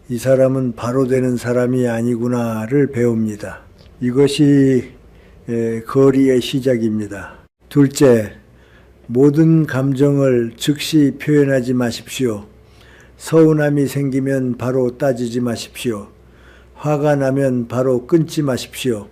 이 사람은 바로 되는 사람이 아니구나를 배웁니다. 이것이 거리의 시작입니다. 둘째, 모든 감정을 즉시 표현하지 마십시오. 서운함이 생기면 바로 따지지 마십시오. 화가 나면 바로 끊지 마십시오.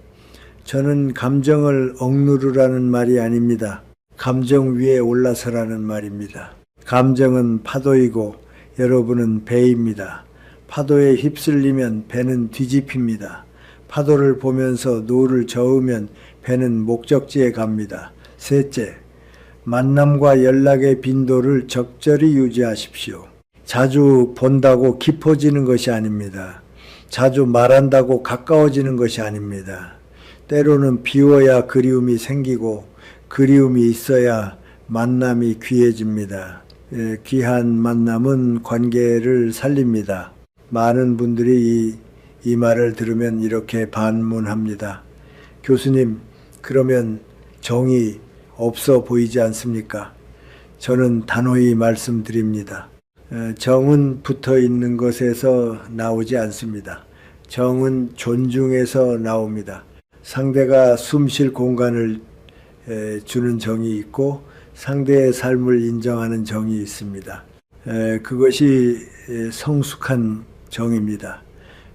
저는 감정을 억누르라는 말이 아닙니다. 감정 위에 올라서라는 말입니다. 감정은 파도이고 여러분은 배입니다. 파도에 휩쓸리면 배는 뒤집힙니다. 파도를 보면서 노를 저으면 배는 목적지에 갑니다. 셋째, 만남과 연락의 빈도를 적절히 유지하십시오. 자주 본다고 깊어지는 것이 아닙니다. 자주 말한다고 가까워지는 것이 아닙니다. 때로는 비워야 그리움이 생기고 그리움이 있어야 만남이 귀해집니다. 귀한 만남은 관계를 살립니다. 많은 분들이 이 말을 들으면 이렇게 반문합니다. 교수님, 그러면 정이 없어 보이지 않습니까? 저는 단호히 말씀드립니다. 정은 붙어 있는 것에서 나오지 않습니다. 정은 존중에서 나옵니다. 상대가 숨 쉴 공간을 주는 정이 있고 상대의 삶을 인정하는 정이 있습니다. 그것이 성숙한 정입니다.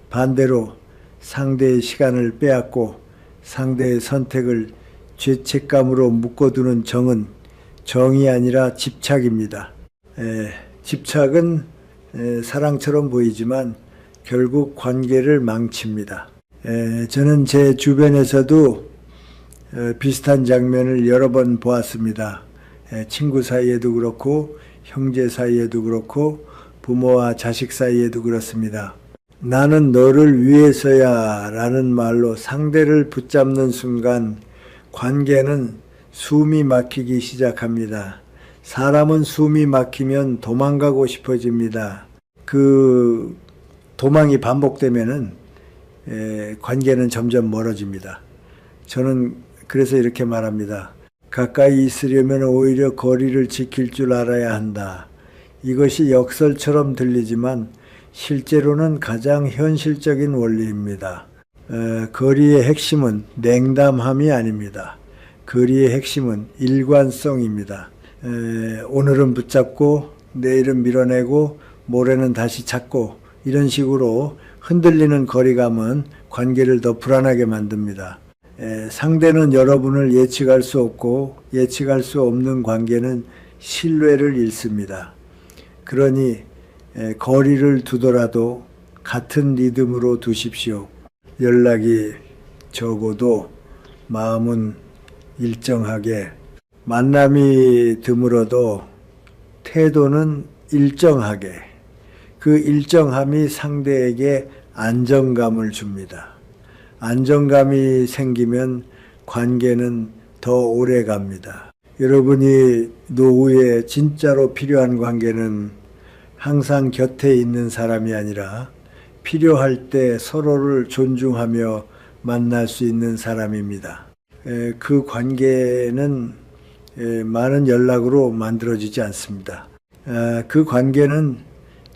반대로 상대의 시간을 빼앗고 상대의 선택을 죄책감으로 묶어두는 정은 정이 아니라 집착입니다. 집착은 사랑처럼 보이지만 결국 관계를 망칩니다. 저는 제 주변에서도 비슷한 장면을 여러 번 보았습니다. 친구 사이에도 그렇고 형제 사이에도 그렇고 부모와 자식 사이에도 그렇습니다. 나는 너를 위해서야 라는 말로 상대를 붙잡는 순간 관계는 숨이 막히기 시작합니다. 사람은 숨이 막히면 도망가고 싶어집니다. 그 도망이 반복되면은 관계는 점점 멀어집니다. 저는 그래서 이렇게 말합니다. 가까이 있으려면 오히려 거리를 지킬 줄 알아야 한다. 이것이 역설처럼 들리지만 실제로는 가장 현실적인 원리입니다. 거리의 핵심은 냉담함이 아닙니다. 거리의 핵심은 일관성입니다. 오늘은 붙잡고 내일은 밀어내고 모레는 다시 찾고 이런 식으로 흔들리는 거리감은 관계를 더 불안하게 만듭니다. 상대는 여러분을 예측할 수 없고 예측할 수 없는 관계는 신뢰를 잃습니다. 그러니 거리를 두더라도 같은 리듬으로 두십시오. 연락이 적어도 마음은 일정하게, 만남이 드물어도 태도는 일정하게, 그 일정함이 상대에게 안정감을 줍니다. 안정감이 생기면 관계는 더 오래 갑니다. 여러분이 노후에 진짜로 필요한 관계는 항상 곁에 있는 사람이 아니라 필요할 때 서로를 존중하며 만날 수 있는 사람입니다. 그 관계는 많은 연락으로 만들어지지 않습니다. 그 관계는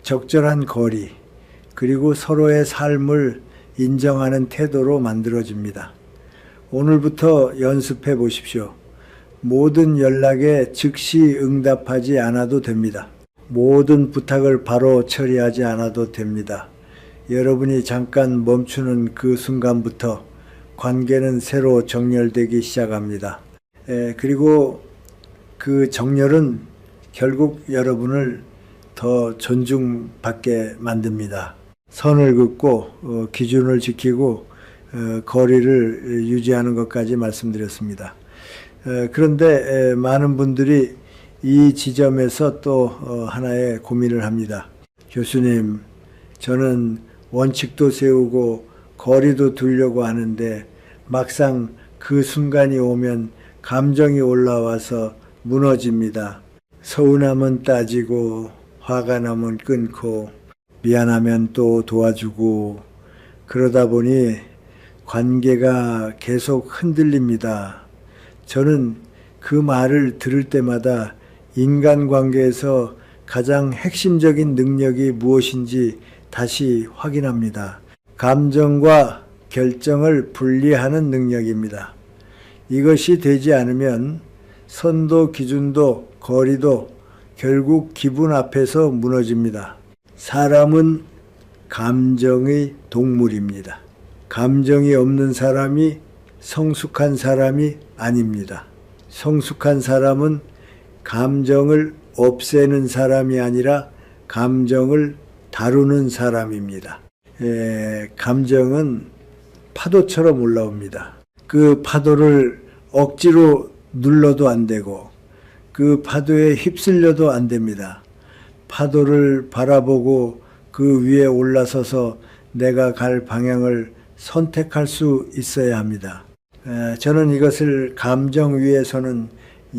적절한 거리, 그리고 서로의 삶을 인정하는 태도로 만들어집니다. 오늘부터 연습해 보십시오. 모든 연락에 즉시 응답하지 않아도 됩니다. 모든 부탁을 바로 처리하지 않아도 됩니다. 여러분이 잠깐 멈추는 그 순간부터 관계는 새로 정렬되기 시작합니다. 그리고 그 정렬은 결국 여러분을 더 존중받게 만듭니다. 선을 긋고 기준을 지키고 거리를 유지하는 것까지 말씀드렸습니다. 그런데 많은 분들이 이 지점에서 또 하나의 고민을 합니다. 교수님, 저는 원칙도 세우고 거리도 두려고 하는데 막상 그 순간이 오면 감정이 올라와서 무너집니다. 서운하면 따지고 화가 나면 끊고 미안하면 또 도와주고 그러다 보니 관계가 계속 흔들립니다. 저는 그 말을 들을 때마다 인간관계에서 가장 핵심적인 능력이 무엇인지 다시 확인합니다. 감정과 결정을 분리하는 능력입니다. 이것이 되지 않으면 선도 기준도 거리도 결국 기분 앞에서 무너집니다. 사람은 감정의 동물입니다. 감정이 없는 사람이 성숙한 사람이 아닙니다. 성숙한 사람은 감정을 없애는 사람이 아니라 감정을 다루는 사람입니다. 감정은 파도처럼 올라옵니다. 그 파도를 억지로 눌러도 안 되고 그 파도에 휩쓸려도 안 됩니다. 파도를 바라보고 그 위에 올라서서 내가 갈 방향을 선택할 수 있어야 합니다. 저는 이것을 감정 위에서는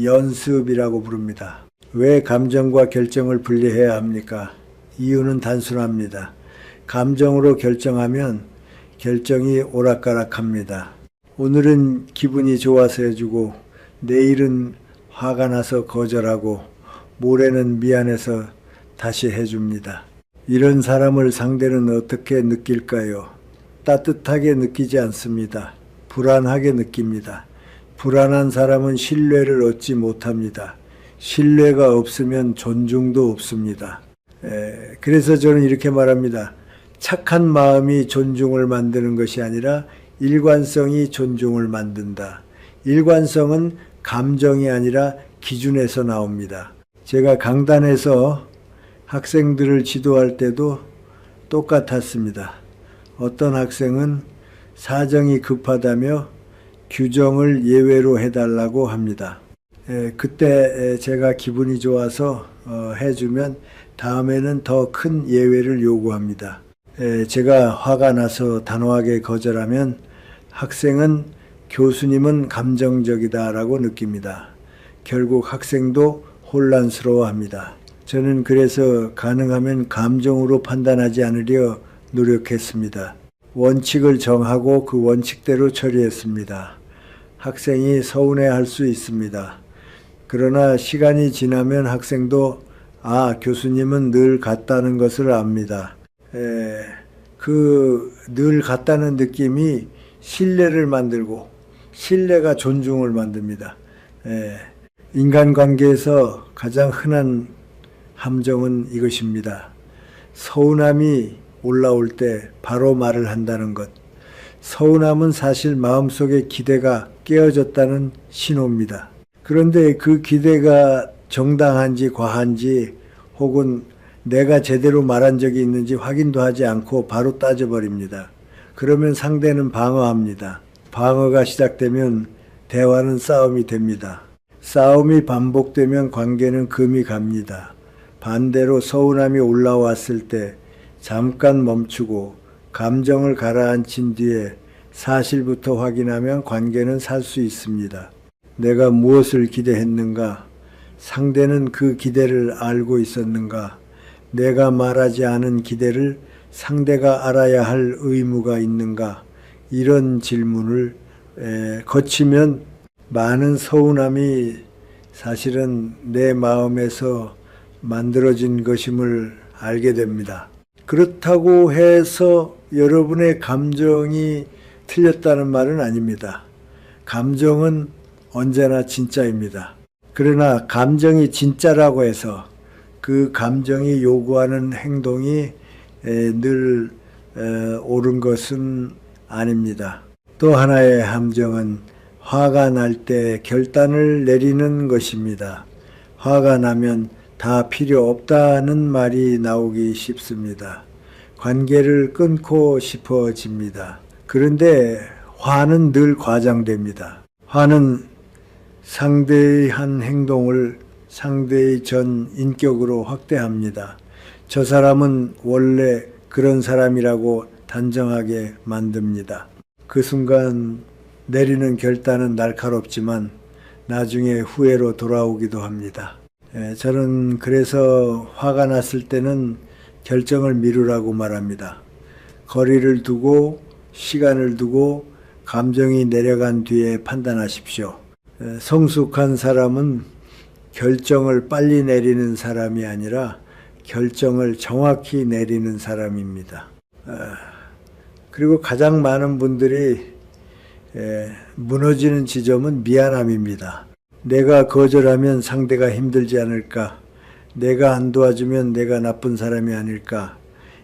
연습이라고 부릅니다. 왜 감정과 결정을 분리해야 합니까? 이유는 단순합니다. 감정으로 결정하면 결정이 오락가락합니다. 오늘은 기분이 좋아서 해주고 내일은 화가 나서 거절하고 모레는 미안해서 다시 해줍니다. 이런 사람을 상대는 어떻게 느낄까요? 따뜻하게 느끼지 않습니다. 불안하게 느낍니다. 불안한 사람은 신뢰를 얻지 못합니다. 신뢰가 없으면 존중도 없습니다. 그래서 저는 이렇게 말합니다. 착한 마음이 존중을 만드는 것이 아니라 일관성이 존중을 만든다. 일관성은 감정이 아니라 기준에서 나옵니다. 제가 강단에서 학생들을 지도할 때도 똑같았습니다. 어떤 학생은 사정이 급하다며 규정을 예외로 해달라고 합니다. 그때 제가 기분이 좋아서 해주면 다음에는 더 큰 예외를 요구합니다. 제가 화가 나서 단호하게 거절하면 학생은 교수님은 감정적이다라고 느낍니다. 결국 학생도 혼란스러워합니다. 저는 그래서 가능하면 감정으로 판단하지 않으려 노력했습니다. 원칙을 정하고 그 원칙대로 처리했습니다. 학생이 서운해할 수 있습니다. 그러나 시간이 지나면 학생도 교수님은 늘 같다는 것을 압니다. 그 늘 같다는 느낌이 신뢰를 만들고 신뢰가 존중을 만듭니다. 인간관계에서 가장 흔한 함정은 이것입니다. 서운함이 올라올 때 바로 말을 한다는 것. 서운함은 사실 마음속의 기대가 깨어졌다는 신호입니다. 그런데 그 기대가 정당한지 과한지 혹은 내가 제대로 말한 적이 있는지 확인도 하지 않고 바로 따져버립니다. 그러면 상대는 방어합니다. 방어가 시작되면 대화는 싸움이 됩니다. 싸움이 반복되면 관계는 금이 갑니다. 반대로 서운함이 올라왔을 때 잠깐 멈추고 감정을 가라앉힌 뒤에 사실부터 확인하면 관계는 살 수 있습니다. 내가 무엇을 기대했는가? 상대는 그 기대를 알고 있었는가? 내가 말하지 않은 기대를 상대가 알아야 할 의무가 있는가? 이런 질문을 거치면 많은 서운함이 사실은 내 마음에서 만들어진 것임을 알게 됩니다. 그렇다고 해서 여러분의 감정이 틀렸다는 말은 아닙니다. 감정은 언제나 진짜입니다. 그러나 감정이 진짜라고 해서 그 감정이 요구하는 행동이 늘 옳은 것은 아닙니다. 또 하나의 함정은 화가 날 때 결단을 내리는 것입니다. 화가 나면 다 필요 없다는 말이 나오기 쉽습니다. 관계를 끊고 싶어집니다. 그런데 화는 늘 과장됩니다. 화는 상대의 한 행동을 상대의 전 인격으로 확대합니다. 저 사람은 원래 그런 사람이라고 단정하게 만듭니다. 그 순간 내리는 결단은 날카롭지만 나중에 후회로 돌아오기도 합니다. 저는 그래서 화가 났을 때는 결정을 미루라고 말합니다. 거리를 두고 시간을 두고 감정이 내려간 뒤에 판단하십시오. 성숙한 사람은 결정을 빨리 내리는 사람이 아니라 결정을 정확히 내리는 사람입니다. 그리고 가장 많은 분들이 무너지는 지점은 미안함입니다. 내가 거절하면 상대가 힘들지 않을까? 내가 안 도와주면 내가 나쁜 사람이 아닐까?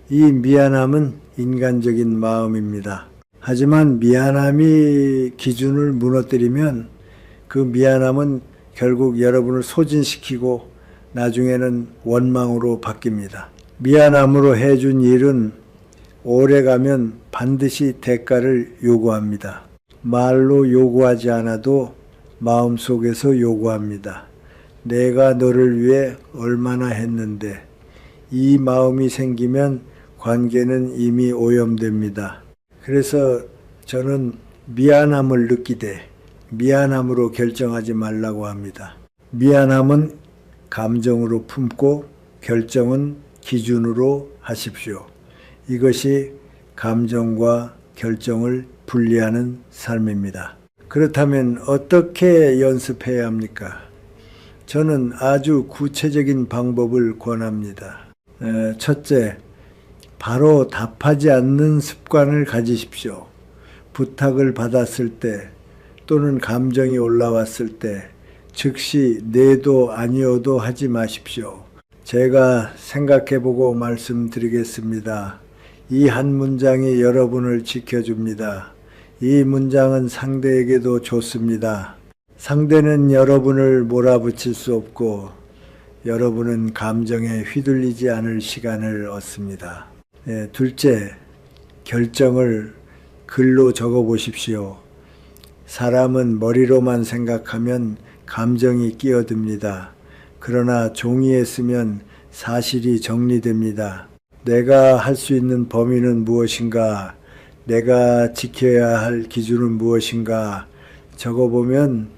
이 미안함은 인간적인 마음입니다. 하지만 미안함이 기준을 무너뜨리면 그 미안함은 결국 여러분을 소진시키고 나중에는 원망으로 바뀝니다. 미안함으로 해준 일은 오래가면 반드시 대가를 요구합니다. 말로 요구하지 않아도 마음속에서 요구합니다. 내가 너를 위해 얼마나 했는데. 이 마음이 생기면 관계는 이미 오염됩니다. 그래서 저는 미안함을 느끼되 미안함으로 결정하지 말라고 합니다. 미안함은 감정으로 품고 결정은 기준으로 하십시오. 이것이 감정과 결정을 분리하는 삶입니다. 그렇다면 어떻게 연습해야 합니까? 저는 아주 구체적인 방법을 권합니다. 첫째, 바로 답하지 않는 습관을 가지십시오. 부탁을 받았을 때 또는 감정이 올라왔을 때 즉시 네도 아니어도 하지 마십시오. 제가 생각해보고 말씀드리겠습니다. 이 한 문장이 여러분을 지켜줍니다. 이 문장은 상대에게도 좋습니다. 상대는 여러분을 몰아붙일 수 없고 여러분은 감정에 휘둘리지 않을 시간을 얻습니다. 둘째, 결정을 글로 적어 보십시오. 사람은 머리로만 생각하면 감정이 끼어듭니다. 그러나 종이에 쓰면 사실이 정리됩니다. 내가 할 수 있는 범위는 무엇인가? 내가 지켜야 할 기준은 무엇인가? 적어보면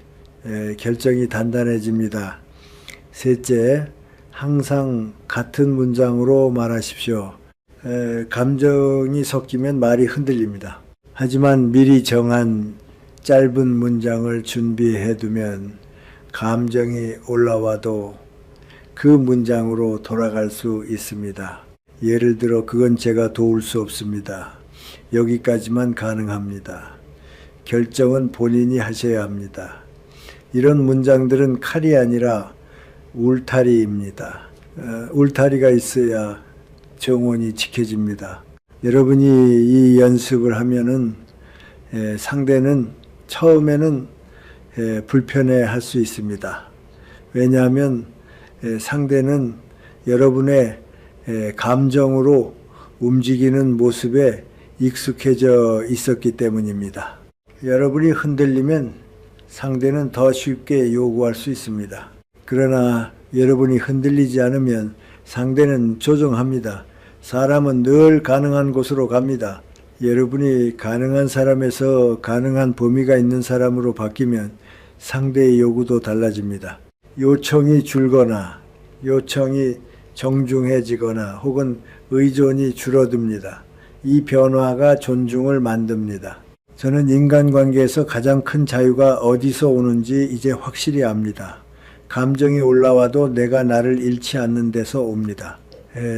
결정이 단단해집니다. 셋째, 항상 같은 문장으로 말하십시오. 감정이 섞이면 말이 흔들립니다. 하지만 미리 정한 짧은 문장을 준비해 두면 감정이 올라와도 그 문장으로 돌아갈 수 있습니다. 예를 들어 그건 제가 도울 수 없습니다. 여기까지만 가능합니다. 결정은 본인이 하셔야 합니다. 이런 문장들은 칼이 아니라 울타리입니다. 울타리가 있어야 정원이 지켜집니다. 여러분이 이 연습을 하면은 상대는 처음에는 불편해 할 수 있습니다. 왜냐하면 상대는 여러분의 감정으로 움직이는 모습에 익숙해져 있었기 때문입니다. 여러분이 흔들리면 상대는 더 쉽게 요구할 수 있습니다. 그러나 여러분이 흔들리지 않으면 상대는 조정합니다. 사람은 늘 가능한 곳으로 갑니다. 여러분이 가능한 사람에서 가능한 범위가 있는 사람으로 바뀌면 상대의 요구도 달라집니다. 요청이 줄거나 요청이 정중해지거나 혹은 의존이 줄어듭니다. 이 변화가 존중을 만듭니다. 저는 인간관계에서 가장 큰 자유가 어디서 오는지 이제 확실히 압니다. 감정이 올라와도 내가 나를 잃지 않는 데서 옵니다.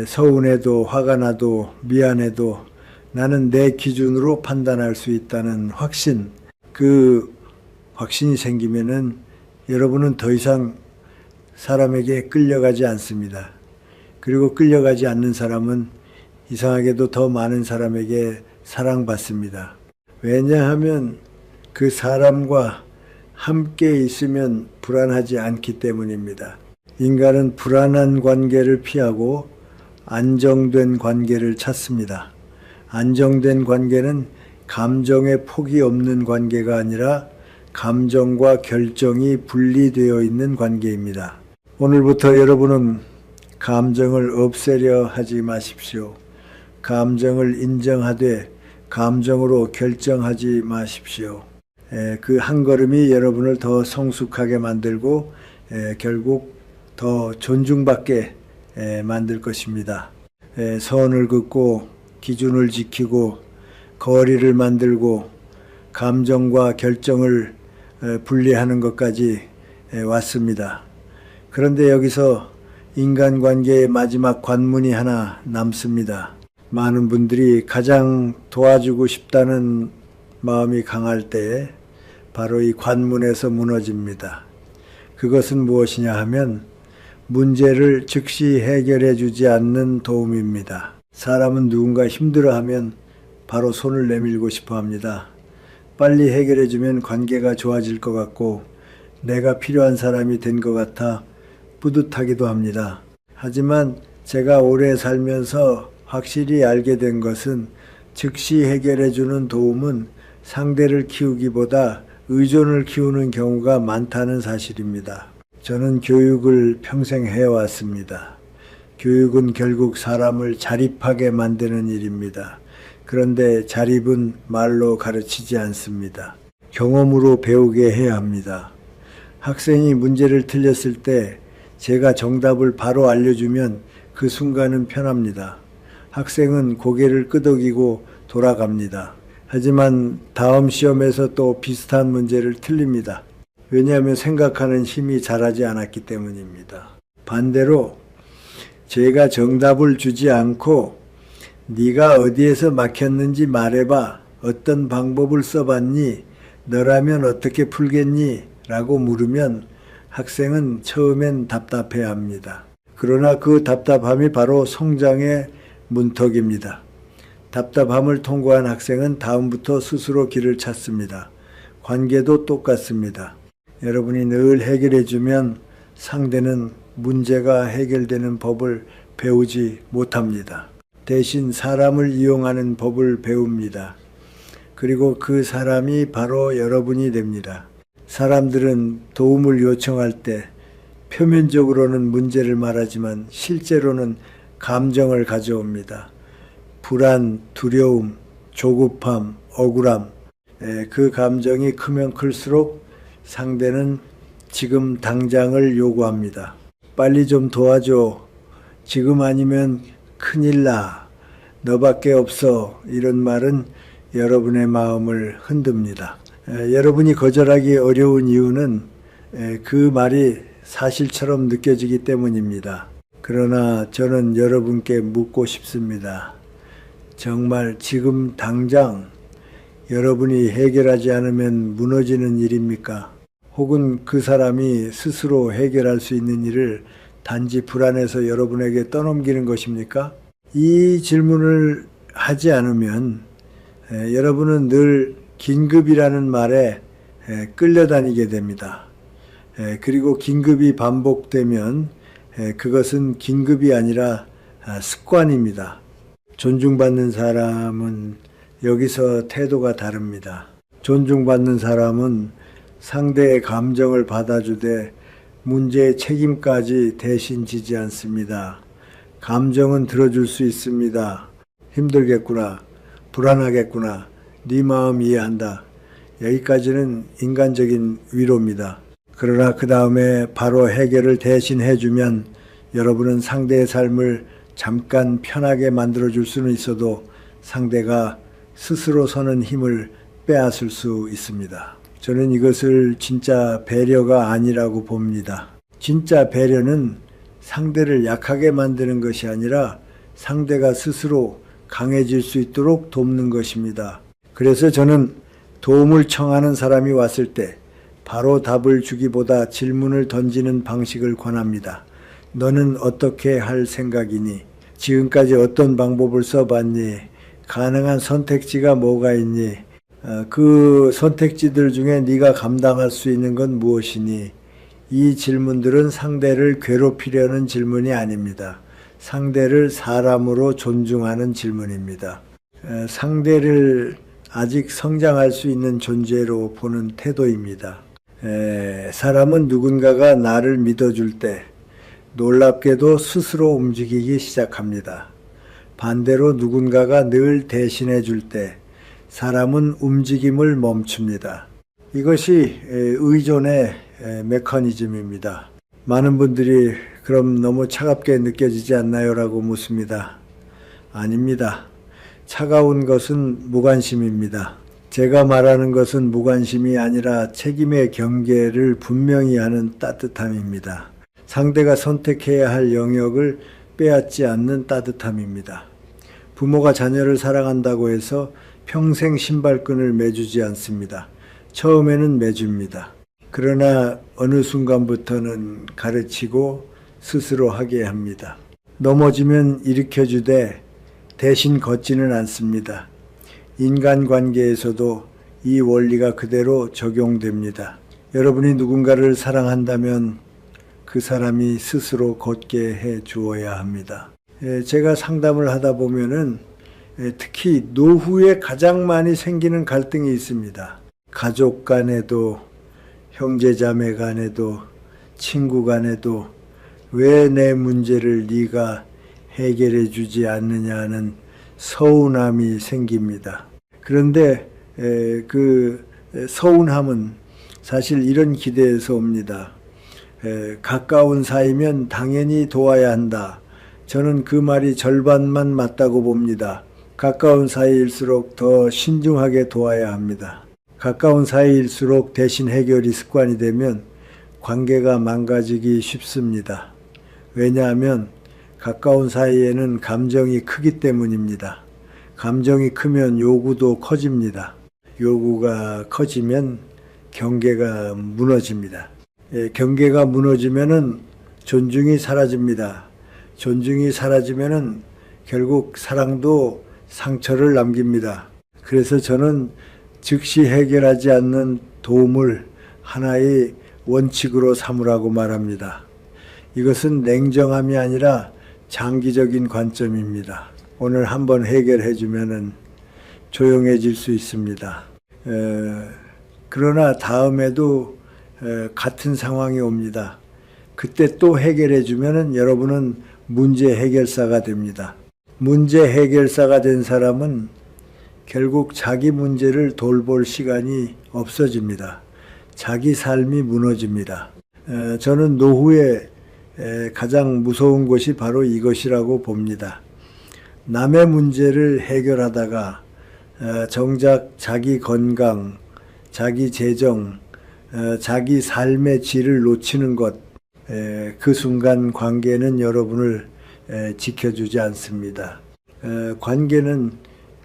서운해도 화가 나도 미안해도 나는 내 기준으로 판단할 수 있다는 확신, 그 확신이 생기면은 여러분은 더 이상 사람에게 끌려가지 않습니다. 그리고 끌려가지 않는 사람은 이상하게도 더 많은 사람에게 사랑받습니다. 왜냐하면 그 사람과 함께 있으면 불안하지 않기 때문입니다. 인간은 불안한 관계를 피하고 안정된 관계를 찾습니다. 안정된 관계는 감정의 폭이 없는 관계가 아니라 감정과 결정이 분리되어 있는 관계입니다. 오늘부터 여러분은 감정을 없애려 하지 마십시오. 감정을 인정하되 감정으로 결정하지 마십시오. 그 한 걸음이 여러분을 더 성숙하게 만들고 결국 더 존중받게 만들 것입니다. 선을 긋고 기준을 지키고 거리를 만들고 감정과 결정을 분리하는 것까지 왔습니다. 그런데 여기서 인간관계의 마지막 관문이 하나 남습니다. 많은 분들이 가장 도와주고 싶다는 마음이 강할 때 바로 이 관문에서 무너집니다. 그것은 무엇이냐 하면 문제를 즉시 해결해 주지 않는 도움입니다. 사람은 누군가 힘들어하면 바로 손을 내밀고 싶어 합니다. 빨리 해결해 주면 관계가 좋아질 것 같고 내가 필요한 사람이 된 것 같아 뿌듯하기도 합니다. 하지만 제가 오래 살면서 확실히 알게 된 것은 즉시 해결해 주는 도움은 상대를 키우기보다 의존을 키우는 경우가 많다는 사실입니다. 저는 교육을 평생 해왔습니다. 교육은 결국 사람을 자립하게 만드는 일입니다. 그런데 자립은 말로 가르치지 않습니다. 경험으로 배우게 해야 합니다. 학생이 문제를 틀렸을 때 제가 정답을 바로 알려주면 그 순간은 편합니다. 학생은 고개를 끄덕이고 돌아갑니다. 하지만 다음 시험에서 또 비슷한 문제를 틀립니다. 왜냐하면 생각하는 힘이 자라지 않았기 때문입니다. 반대로 제가 정답을 주지 않고 네가 어디에서 막혔는지 말해봐. 어떤 방법을 써봤니? 너라면 어떻게 풀겠니? 라고 물으면 학생은 처음엔 답답해합니다. 그러나 그 답답함이 바로 성장의 문턱입니다. 답답함을 통과한 학생은 다음부터 스스로 길을 찾습니다. 관계도 똑같습니다. 여러분이 늘 해결해주면 상대는 문제가 해결되는 법을 배우지 못합니다. 대신 사람을 이용하는 법을 배웁니다. 그리고 그 사람이 바로 여러분이 됩니다. 사람들은 도움을 요청할 때 표면적으로는 문제를 말하지만 실제로는 감정을 가져옵니다. 불안, 두려움, 조급함, 억울함. 그 감정이 크면 클수록 상대는 지금 당장을 요구합니다. 빨리 좀 도와줘. 지금 아니면 큰일 나. 너밖에 없어. 이런 말은 여러분의 마음을 흔듭니다. 여러분이 거절하기 어려운 이유는 그 말이 사실처럼 느껴지기 때문입니다. 그러나 저는 여러분께 묻고 싶습니다. 정말 지금 당장 여러분이 해결하지 않으면 무너지는 일입니까? 혹은 그 사람이 스스로 해결할 수 있는 일을 단지 불안해서 여러분에게 떠넘기는 것입니까? 이 질문을 하지 않으면 여러분은 늘 긴급이라는 말에 끌려다니게 됩니다. 그리고 긴급이 반복되면 그것은 긴급이 아니라 습관입니다. 존중받는 사람은 여기서 태도가 다릅니다. 존중받는 사람은 상대의 감정을 받아주되 문제의 책임까지 대신 지지 않습니다. 감정은 들어줄 수 있습니다. 힘들겠구나. 불안하겠구나. 네 마음 이해한다. 여기까지는 인간적인 위로입니다. 그러나 그 다음에 바로 해결을 대신 해주면 여러분은 상대의 삶을 잠깐 편하게 만들어줄 수는 있어도 상대가 스스로 서는 힘을 빼앗을 수 있습니다. 저는 이것을 진짜 배려가 아니라고 봅니다. 진짜 배려는 상대를 약하게 만드는 것이 아니라 상대가 스스로 강해질 수 있도록 돕는 것입니다. 그래서 저는 도움을 청하는 사람이 왔을 때 바로 답을 주기보다 질문을 던지는 방식을 권합니다. 너는 어떻게 할 생각이니? 지금까지 어떤 방법을 써봤니? 가능한 선택지가 뭐가 있니? 그 선택지들 중에 네가 감당할 수 있는 건 무엇이니? 이 질문들은 상대를 괴롭히려는 질문이 아닙니다. 상대를 사람으로 존중하는 질문입니다. 상대를 아직 성장할 수 있는 존재로 보는 태도입니다. 사람은 누군가가 나를 믿어줄 때 놀랍게도 스스로 움직이기 시작합니다. 반대로 누군가가 늘 대신해 줄 때 사람은 움직임을 멈춥니다. 이것이 의존의 메커니즘입니다. 많은 분들이 그럼 너무 차갑게 느껴지지 않나요? 라고 묻습니다. 아닙니다. 차가운 것은 무관심입니다. 제가 말하는 것은 무관심이 아니라 책임의 경계를 분명히 하는 따뜻함입니다. 상대가 선택해야 할 영역을 빼앗지 않는 따뜻함입니다. 부모가 자녀를 사랑한다고 해서 평생 신발끈을 매주지 않습니다. 처음에는 매줍니다. 그러나 어느 순간부터는 가르치고 스스로 하게 합니다. 넘어지면 일으켜주되 대신 걷지는 않습니다. 인간관계에서도 이 원리가 그대로 적용됩니다. 여러분이 누군가를 사랑한다면 그 사람이 스스로 걷게 해 주어야 합니다. 제가 상담을 하다 보면은 특히 노후에 가장 많이 생기는 갈등이 있습니다. 가족 간에도 형제자매 간에도 친구 간에도 왜 내 문제를 네가 해결해 주지 않느냐는 서운함이 생깁니다. 그런데 그 서운함은 사실 이런 기대에서 옵니다. 가까운 사이면 당연히 도와야 한다. 저는 그 말이 절반만 맞다고 봅니다. 가까운 사이일수록 더 신중하게 도와야 합니다. 가까운 사이일수록 대신 해결이 습관이 되면 관계가 망가지기 쉽습니다. 왜냐하면 가까운 사이에는 감정이 크기 때문입니다. 감정이 크면 요구도 커집니다. 요구가 커지면 경계가 무너집니다. 경계가 무너지면은 존중이 사라집니다. 존중이 사라지면은 결국 사랑도 상처를 남깁니다. 그래서 저는 즉시 해결하지 않는 도움을 하나의 원칙으로 삼으라고 말합니다. 이것은 냉정함이 아니라 장기적인 관점입니다. 오늘 한번 해결해 주면은 조용해질 수 있습니다. 그러나 다음에도 같은 상황이 옵니다. 그때 또 해결해 주면은 여러분은 문제 해결사가 됩니다. 문제 해결사가 된 사람은 결국 자기 문제를 돌볼 시간이 없어집니다. 자기 삶이 무너집니다. 저는 노후에 가장 무서운 것이 바로 이것이라고 봅니다. 남의 문제를 해결하다가 정작 자기 건강, 자기 재정, 자기 삶의 질을 놓치는 것, 그 순간 관계는 여러분을 지켜주지 않습니다. 관계는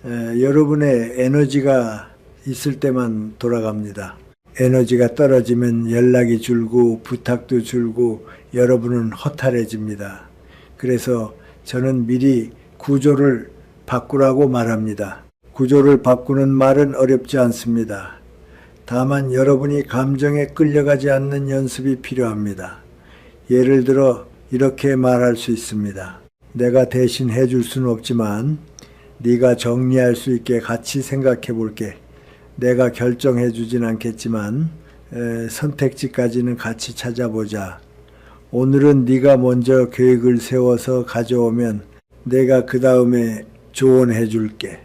여러분의 에너지가 있을 때만 돌아갑니다. 에너지가 떨어지면 연락이 줄고 부탁도 줄고 여러분은 허탈해집니다. 그래서 저는 미리 구조를 바꾸라고 말합니다. 구조를 바꾸는 말은 어렵지 않습니다. 다만 여러분이 감정에 끌려가지 않는 연습이 필요합니다. 예를 들어 이렇게 말할 수 있습니다. 내가 대신 해줄 수는 없지만 네가 정리할 수 있게 같이 생각해 볼게. 내가 결정해 주진 않겠지만 선택지까지는 같이 찾아보자. 오늘은 네가 먼저 계획을 세워서 가져오면 내가 그 다음에 조언해 줄게.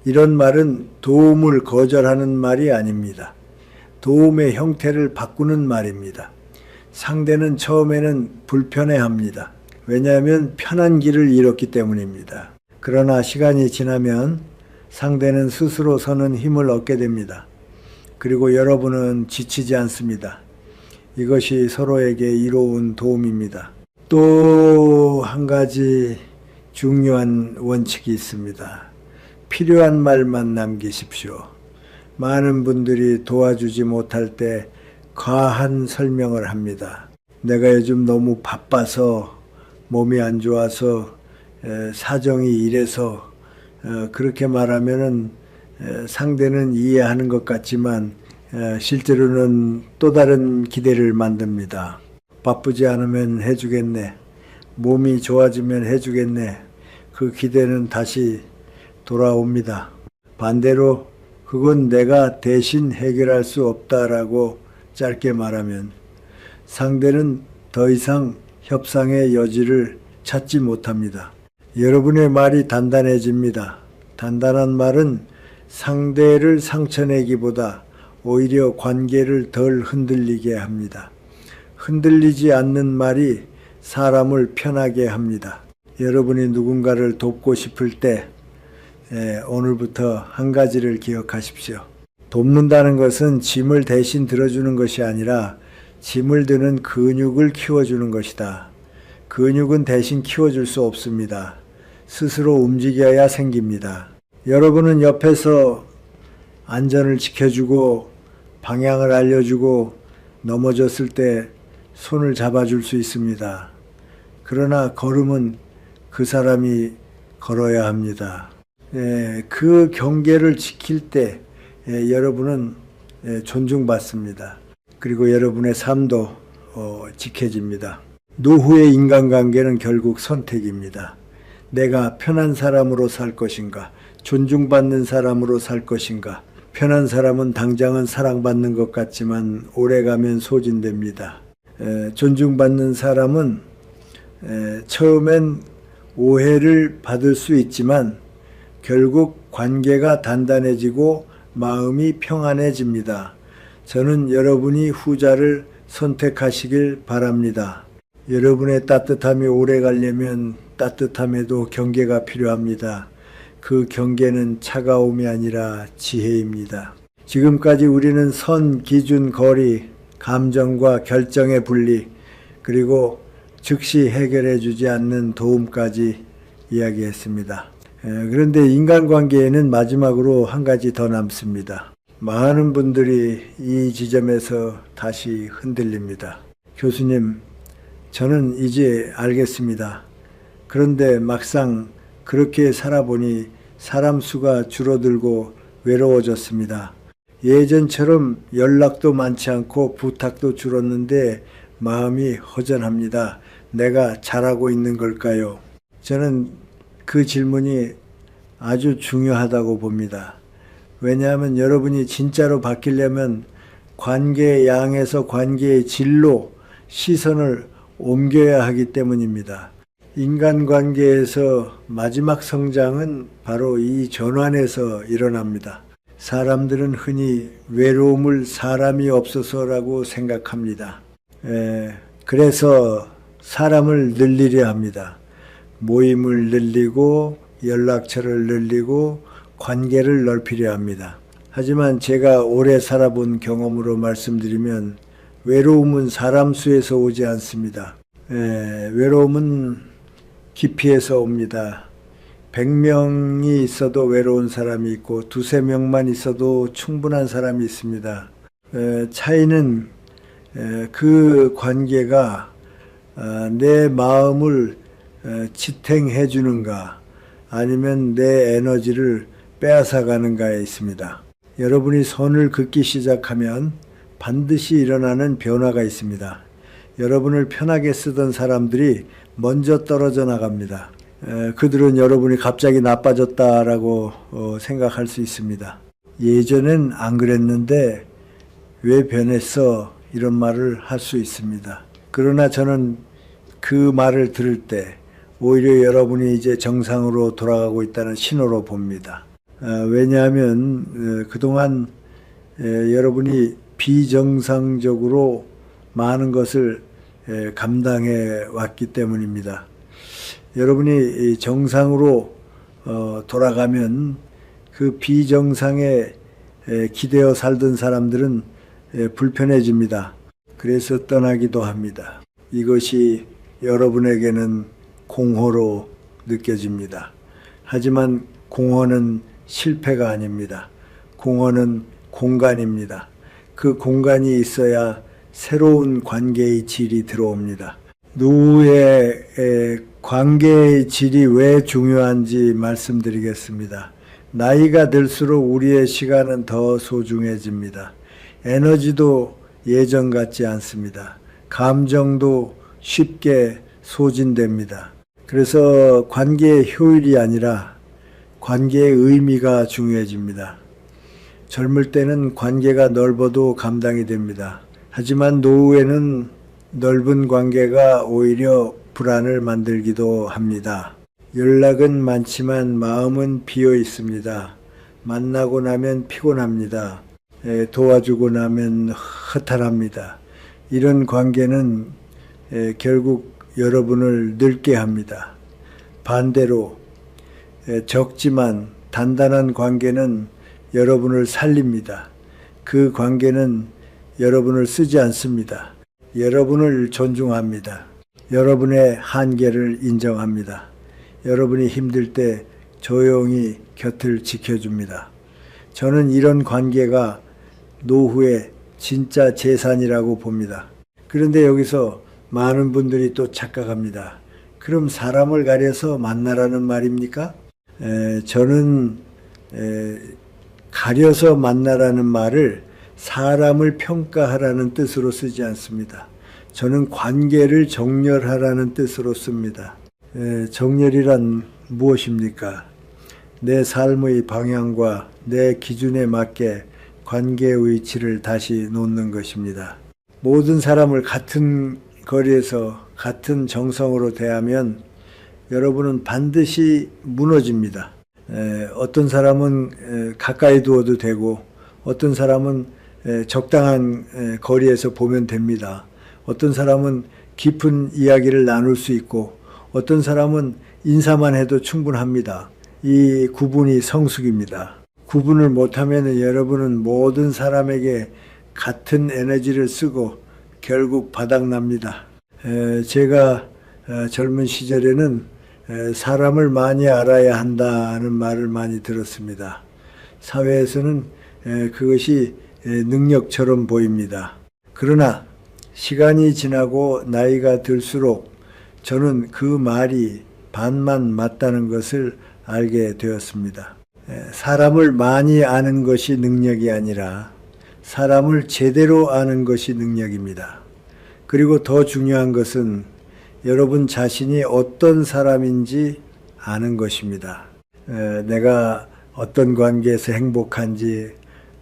이런 말은 도움을 거절하는 말이 아닙니다. 도움의 형태를 바꾸는 말입니다. 상대는 처음에는 불편해합니다. 왜냐하면 편한 길을 잃었기 때문입니다. 그러나 시간이 지나면 상대는 스스로 서는 힘을 얻게 됩니다. 그리고 여러분은 지치지 않습니다. 이것이 서로에게 이로운 도움입니다. 또 한 가지 중요한 원칙이 있습니다. 필요한 말만 남기십시오. 많은 분들이 도와주지 못할 때 과한 설명을 합니다. 내가 요즘 너무 바빠서 몸이 안 좋아서 사정이 이래서 그렇게 말하면은 상대는 이해하는 것 같지만 실제로는 또 다른 기대를 만듭니다. 바쁘지 않으면 해주겠네. 몸이 좋아지면 해주겠네. 그 기대는 다시 돌아옵니다. 반대로 그건 내가 대신 해결할 수 없다라고 짧게 말하면 상대는 더 이상 협상의 여지를 찾지 못합니다. 여러분의 말이 단단해집니다. 단단한 말은 상대를 상처내기보다 오히려 관계를 덜 흔들리게 합니다. 흔들리지 않는 말이 사람을 편하게 합니다. 여러분이 누군가를 돕고 싶을 때 오늘부터 한 가지를 기억하십시오. 돕는다는 것은 짐을 대신 들어주는 것이 아니라 짐을 드는 근육을 키워주는 것이다. 근육은 대신 키워줄 수 없습니다. 스스로 움직여야 생깁니다. 여러분은 옆에서 안전을 지켜주고 방향을 알려주고 넘어졌을 때 손을 잡아줄 수 있습니다. 그러나 걸음은 그 사람이 걸어야 합니다. 그 경계를 지킬 때 여러분은 존중받습니다. 그리고 여러분의 삶도 지켜집니다. 노후의 인간관계는 결국 선택입니다. 내가 편한 사람으로 살 것인가, 존중받는 사람으로 살 것인가. 편한 사람은 당장은 사랑받는 것 같지만 오래가면 소진됩니다. 존중받는 사람은 처음엔 오해를 받을 수 있지만 결국 관계가 단단해지고 마음이 평안해집니다. 저는 여러분이 후자를 선택하시길 바랍니다. 여러분의 따뜻함이 오래 가려면 따뜻함에도 경계가 필요합니다. 그 경계는 차가움이 아니라 지혜입니다. 지금까지 우리는 선, 기준, 거리, 감정과 결정의 분리, 그리고 즉시 해결해 주지 않는 도움까지 이야기했습니다. 그런데 인간관계에는 마지막으로 한 가지 더 남습니다. 많은 분들이 이 지점에서 다시 흔들립니다. 교수님, 저는 이제 알겠습니다. 그런데 막상 그렇게 살아보니 사람 수가 줄어들고 외로워졌습니다. 예전처럼 연락도 많지 않고 부탁도 줄었는데 마음이 허전합니다. 내가 잘하고 있는 걸까요? 저는 그 질문이 아주 중요하다고 봅니다. 왜냐하면 여러분이 진짜로 바뀌려면 관계의 양에서 관계의 질로 시선을 옮겨야 하기 때문입니다. 인간관계에서 마지막 성장은 바로 이 전환에서 일어납니다. 사람들은 흔히 외로움을 사람이 없어서라고 생각합니다. 그래서 사람을 늘리려 합니다. 모임을 늘리고 연락처를 늘리고 관계를 넓히려 합니다. 하지만 제가 오래 살아본 경험으로 말씀드리면 외로움은 사람 수에서 오지 않습니다. 외로움은 깊이에서 옵니다. 100명이 있어도 외로운 사람이 있고 두세 명만 있어도 충분한 사람이 있습니다. 차이는 그 관계가 내 마음을 지탱해 주는가 아니면 내 에너지를 빼앗아 가는가에 있습니다. 여러분이 선을 긋기 시작하면 반드시 일어나는 변화가 있습니다. 여러분을 편하게 쓰던 사람들이 먼저 떨어져 나갑니다. 그들은 여러분이 갑자기 나빠졌다라고 생각할 수 있습니다. 예전엔 안 그랬는데 왜 변했어? 이런 말을 할 수 있습니다. 그러나 저는 그 말을 들을 때 오히려 여러분이 이제 정상으로 돌아가고 있다는 신호로 봅니다. 왜냐하면 그동안 여러분이 비정상적으로 많은 것을 감당해 왔기 때문입니다. 여러분이 정상으로 돌아가면 그 비정상에 기대어 살던 사람들은 불편해집니다. 그래서 떠나기도 합니다. 이것이 여러분에게는 공허로 느껴집니다. 하지만 공허는 실패가 아닙니다. 공허는 공간입니다. 그 공간이 있어야 새로운 관계의 질이 들어옵니다. 누구의 관계의 질이 왜 중요한지 말씀드리겠습니다. 나이가 들수록 우리의 시간은 더 소중해집니다. 에너지도 예전 같지 않습니다. 감정도 쉽게 소진됩니다. 그래서 관계의 효율이 아니라 관계의 의미가 중요해집니다. 젊을 때는 관계가 넓어도 감당이 됩니다. 하지만 노후에는 넓은 관계가 오히려 불안을 만들기도 합니다. 연락은 많지만 마음은 비어 있습니다. 만나고 나면 피곤합니다. 도와주고 나면 허탈합니다. 이런 관계는 결국 여러분을 늙게 합니다. 반대로 적지만 단단한 관계는 여러분을 살립니다. 그 관계는 여러분을 쓰지 않습니다. 여러분을 존중합니다. 여러분의 한계를 인정합니다. 여러분이 힘들 때 조용히 곁을 지켜줍니다. 저는 이런 관계가 노후의 진짜 재산이라고 봅니다. 그런데 여기서 많은 분들이 또 착각합니다. 그럼 사람을 가려서 만나라는 말입니까? 저는 가려서 만나라는 말을 사람을 평가하라는 뜻으로 쓰지 않습니다. 저는 관계를 정렬하라는 뜻으로 씁니다. 정렬이란 무엇입니까? 내 삶의 방향과 내 기준에 맞게 관계의 위치를 다시 놓는 것입니다. 모든 사람을 같은 거리에서 같은 정성으로 대하면 여러분은 반드시 무너집니다. 어떤 사람은 가까이 두어도 되고 어떤 사람은 적당한 거리에서 보면 됩니다. 어떤 사람은 깊은 이야기를 나눌 수 있고 어떤 사람은 인사만 해도 충분합니다. 이 구분이 성숙입니다. 구분을 못하면 여러분은 모든 사람에게 같은 에너지를 쓰고 결국 바닥납니다. 제가 젊은 시절에는 사람을 많이 알아야 한다는 말을 많이 들었습니다. 사회에서는 그것이 능력처럼 보입니다. 그러나 시간이 지나고 나이가 들수록 저는 그 말이 반만 맞다는 것을 알게 되었습니다. 사람을 많이 아는 것이 능력이 아니라 사람을 제대로 아는 것이 능력입니다. 그리고 더 중요한 것은 여러분 자신이 어떤 사람인지 아는 것입니다. 내가 어떤 관계에서 행복한지,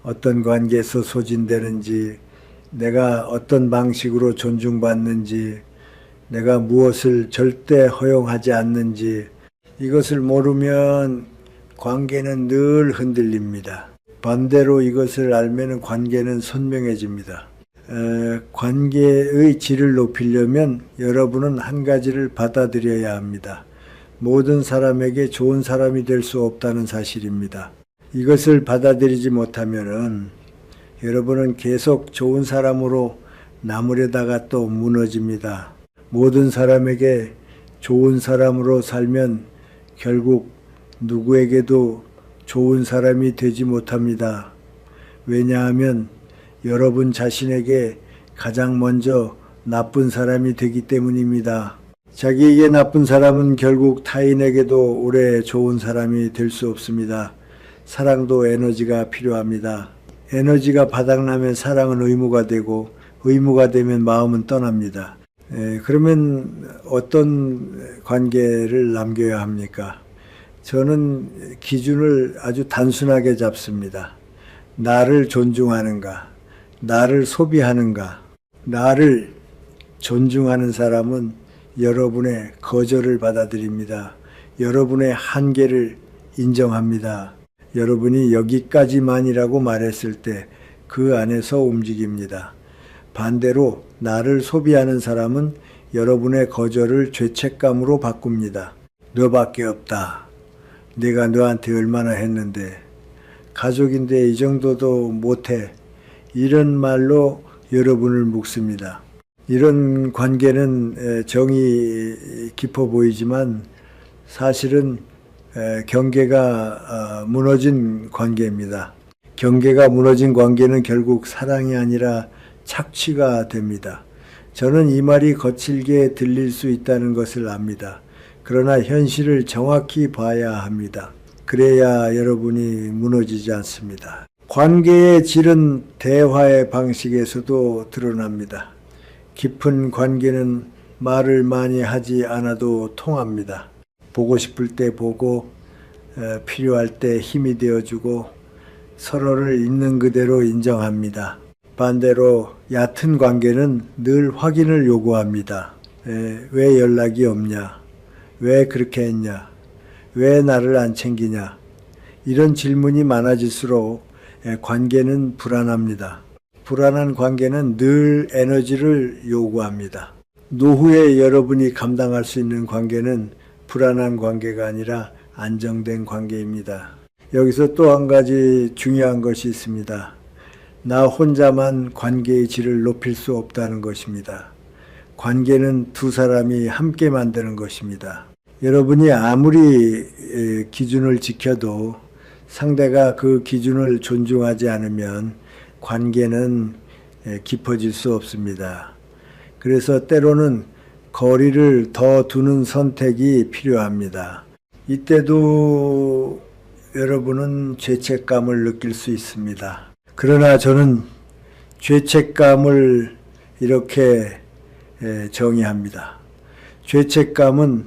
어떤 관계에서 소진되는지, 내가 어떤 방식으로 존중받는지, 내가 무엇을 절대 허용하지 않는지, 이것을 모르면 관계는 늘 흔들립니다. 반대로 이것을 알면 관계는 선명해집니다. 관계의 질을 높이려면 여러분은 한 가지를 받아들여야 합니다. 모든 사람에게 좋은 사람이 될 수 없다는 사실입니다. 이것을 받아들이지 못하면 여러분은 계속 좋은 사람으로 남으려다가 또 무너집니다. 모든 사람에게 좋은 사람으로 살면 결국 누구에게도 좋은 사람이 되지 못합니다. 왜냐하면 여러분 자신에게 가장 먼저 나쁜 사람이 되기 때문입니다. 자기에게 나쁜 사람은 결국 타인에게도 오래 좋은 사람이 될 수 없습니다. 사랑도 에너지가 필요합니다. 에너지가 바닥나면 사랑은 의무가 되고 의무가 되면 마음은 떠납니다. 그러면 어떤 관계를 남겨야 합니까? 저는 기준을 아주 단순하게 잡습니다. 나를 존중하는가? 나를 소비하는가? 나를 존중하는 사람은 여러분의 거절을 받아들입니다. 여러분의 한계를 인정합니다. 여러분이 여기까지만이라고 말했을 때 그 안에서 움직입니다. 반대로 나를 소비하는 사람은 여러분의 거절을 죄책감으로 바꿉니다. 너밖에 없다. 내가 너한테 얼마나 했는데, 가족인데 이 정도도 못해. 이런 말로 여러분을 묶습니다. 이런 관계는 정이 깊어 보이지만 사실은 경계가 무너진 관계입니다. 경계가 무너진 관계는 결국 사랑이 아니라 착취가 됩니다. 저는 이 말이 거칠게 들릴 수 있다는 것을 압니다. 그러나 현실을 정확히 봐야 합니다. 그래야 여러분이 무너지지 않습니다. 관계의 질은 대화의 방식에서도 드러납니다. 깊은 관계는 말을 많이 하지 않아도 통합니다. 보고 싶을 때 보고, 필요할 때 힘이 되어주고, 서로를 있는 그대로 인정합니다. 반대로 얕은 관계는 늘 확인을 요구합니다. 왜 연락이 없냐? 왜 그렇게 했냐? 왜 나를 안 챙기냐? 이런 질문이 많아질수록 관계는 불안합니다. 불안한 관계는 늘 에너지를 요구합니다. 노후에 여러분이 감당할 수 있는 관계는 불안한 관계가 아니라 안정된 관계입니다. 여기서 또 한 가지 중요한 것이 있습니다. 나 혼자만 관계의 질을 높일 수 없다는 것입니다. 관계는 두 사람이 함께 만드는 것입니다. 여러분이 아무리 기준을 지켜도 상대가 그 기준을 존중하지 않으면 관계는 깊어질 수 없습니다. 그래서 때로는 거리를 더 두는 선택이 필요합니다. 이때도 여러분은 죄책감을 느낄 수 있습니다. 그러나 저는 죄책감을 이렇게 정의합니다. 죄책감은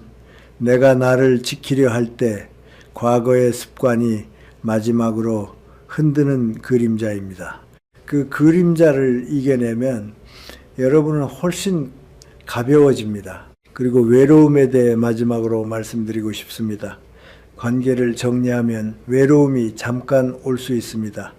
내가 나를 지키려 할 때 과거의 습관이 마지막으로 흔드는 그림자입니다. 그 그림자를 이겨내면 여러분은 훨씬 가벼워집니다. 그리고 외로움에 대해 마지막으로 말씀드리고 싶습니다. 관계를 정리하면 외로움이 잠깐 올 수 있습니다.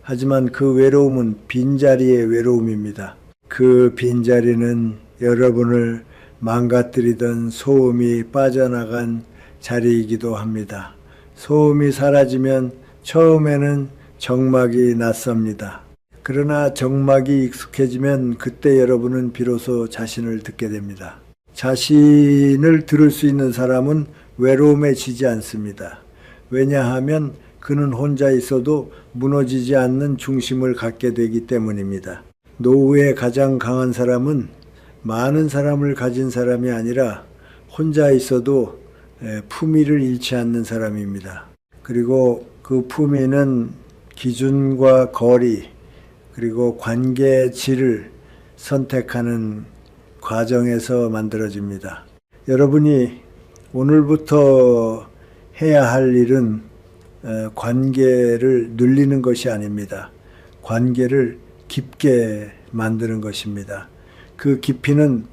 하지만 그 외로움은 빈자리의 외로움입니다. 그 빈자리는 여러분을 망가뜨리던 소음이 빠져나간 자리이기도 합니다. 소음이 사라지면 처음에는 정막이 낯섭니다. 그러나 정막이 익숙해지면 그때 여러분은 비로소 자신을 듣게 됩니다. 자신을 들을 수 있는 사람은 외로움에 지지 않습니다. 왜냐하면 그는 혼자 있어도 무너지지 않는 중심을 갖게 되기 때문입니다. 노후에 가장 강한 사람은 많은 사람을 가진 사람이 아니라 혼자 있어도 품위를 잃지 않는 사람입니다. 그리고 그 품위는 기준과 거리, 그리고 관계의 질을 선택하는 과정에서 만들어집니다. 여러분이 오늘부터 해야 할 일은 관계를 늘리는 것이 아닙니다. 관계를 깊게 만드는 것입니다. 그 깊이는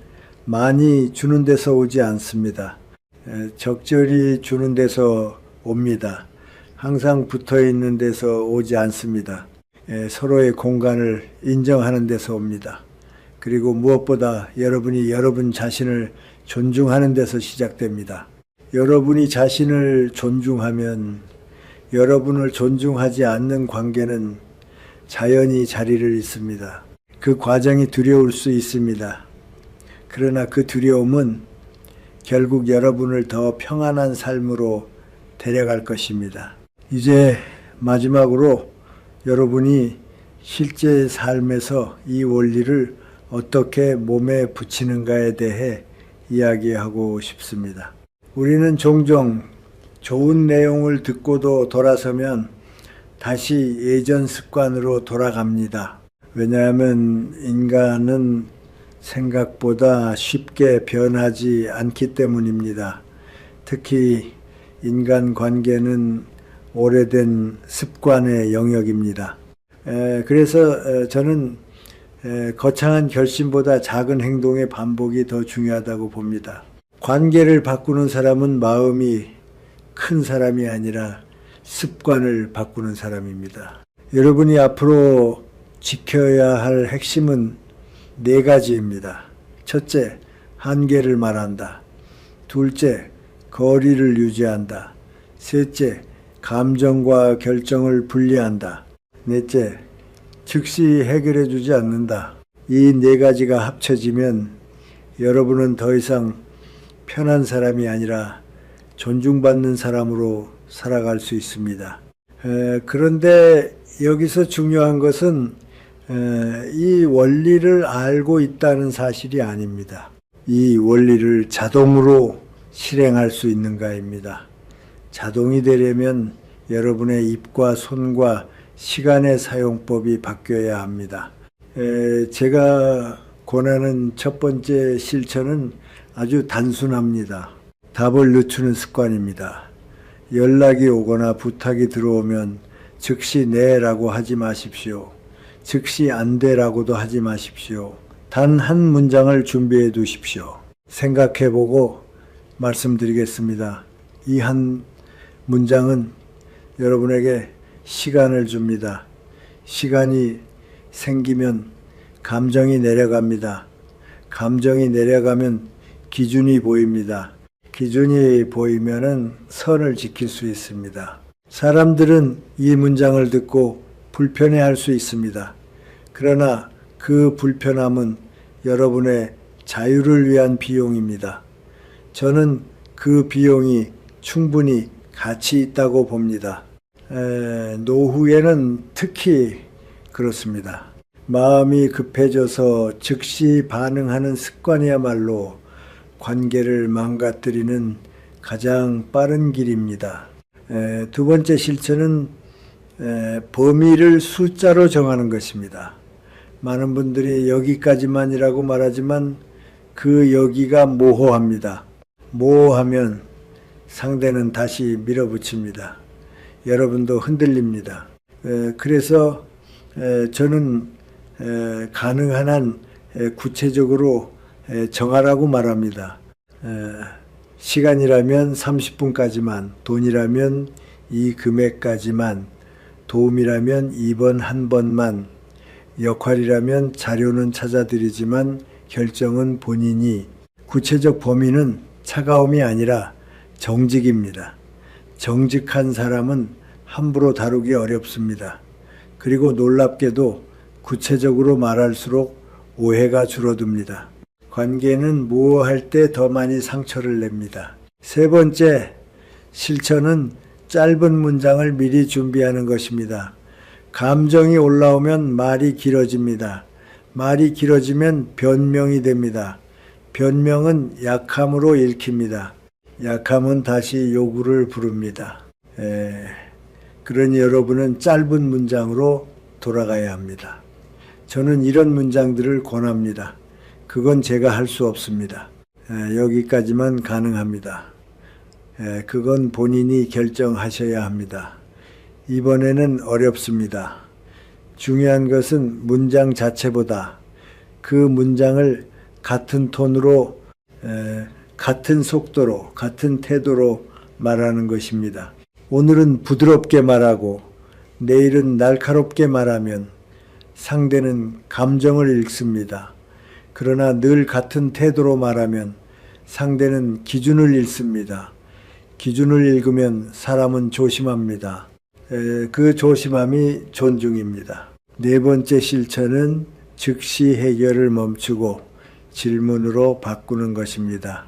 많이 주는 데서 오지 않습니다. 적절히 주는 데서 옵니다. 항상 붙어 있는 데서 오지 않습니다. 서로의 공간을 인정하는 데서 옵니다. 그리고 무엇보다 여러분이 여러분 자신을 존중하는 데서 시작됩니다. 여러분이 자신을 존중하면 여러분을 존중하지 않는 관계는 자연히 자리를 잇습니다. 그 과정이 두려울 수 있습니다. 그러나 그 두려움은 결국 여러분을 더 평안한 삶으로 데려갈 것입니다. 이제 마지막으로 여러분이 실제 삶에서 이 원리를 어떻게 몸에 붙이는가에 대해 이야기하고 싶습니다. 우리는 종종 좋은 내용을 듣고도 돌아서면 다시 예전 습관으로 돌아갑니다. 왜냐하면 인간은 생각보다 쉽게 변하지 않기 때문입니다. 특히 인간 관계는 오래된 습관의 영역입니다. 그래서 저는 거창한 결심보다 작은 행동의 반복이 더 중요하다고 봅니다. 관계를 바꾸는 사람은 마음이 큰 사람이 아니라 습관을 바꾸는 사람입니다. 여러분이 앞으로 지켜야 할 핵심은 4가지입니다. 첫째, 한계를 말한다. 둘째, 거리를 유지한다. 셋째, 감정과 결정을 분리한다. 넷째, 즉시 해결해 주지 않는다. 이 4가지가 합쳐지면 여러분은 더 이상 편한 사람이 아니라 존중받는 사람으로 살아갈 수 있습니다. 그런데 여기서 중요한 것은 이 원리를 알고 있다는 사실이 아닙니다. 이 원리를 자동으로 실행할 수 있는가입니다. 자동이 되려면 여러분의 입과 손과 시간의 사용법이 바뀌어야 합니다. 제가 권하는 첫 번째 실천은 아주 단순합니다. 답을 늦추는 습관입니다. 연락이 오거나 부탁이 들어오면 즉시 네라고 하지 마십시오. 즉시 안 돼라고도 하지 마십시오. 단 한 문장을 준비해 두십시오. 생각해보고 말씀드리겠습니다. 이 한 문장은 여러분에게 시간을 줍니다. 시간이 생기면 감정이 내려갑니다. 감정이 내려가면 기준이 보입니다. 기준이 보이면은 선을 지킬 수 있습니다. 사람들은 이 문장을 듣고 불편해할 수 있습니다. 그러나 그 불편함은 여러분의 자유를 위한 비용입니다. 저는 그 비용이 충분히 가치 있다고 봅니다. 노후에는 특히 그렇습니다. 마음이 급해져서 즉시 반응하는 습관이야말로 관계를 망가뜨리는 가장 빠른 길입니다. 두 번째 실천은 범위를 숫자로 정하는 것입니다. 많은 분들이 여기까지만이라고 말하지만 그 여기가 모호합니다. 모호하면 상대는 다시 밀어붙입니다. 여러분도 흔들립니다. 그래서 저는 가능한 한 구체적으로 정하라고 말합니다. 시간이라면 30분까지만, 돈이라면 이 금액까지만, 도움이라면 이번 한 번만, 역할이라면 자료는 찾아드리지만 결정은 본인이. 구체적 범위는 차가움이 아니라 정직입니다. 정직한 사람은 함부로 다루기 어렵습니다. 그리고 놀랍게도 구체적으로 말할수록 오해가 줄어듭니다. 관계는 모호할 때 더 많이 상처를 냅니다. 세 번째 실천은 짧은 문장을 미리 준비하는 것입니다. 감정이 올라오면 말이 길어집니다. 말이 길어지면 변명이 됩니다. 변명은 약함으로 읽힙니다. 약함은 다시 요구를 부릅니다. 그러니 여러분은 짧은 문장으로 돌아가야 합니다. 저는 이런 문장들을 권합니다. 그건 제가 할 수 없습니다. 여기까지만 가능합니다. 그건 본인이 결정하셔야 합니다. 이번에는 어렵습니다. 중요한 것은 문장 자체보다 그 문장을 같은 톤으로, 같은 속도로, 같은 태도로 말하는 것입니다. 오늘은 부드럽게 말하고 내일은 날카롭게 말하면 상대는 감정을 읽습니다. 그러나 늘 같은 태도로 말하면 상대는 기준을 읽습니다. 기준을 읽으면 사람은 조심합니다. 그 조심함이 존중입니다. 네 번째 실천은 즉시 해결을 멈추고 질문으로 바꾸는 것입니다.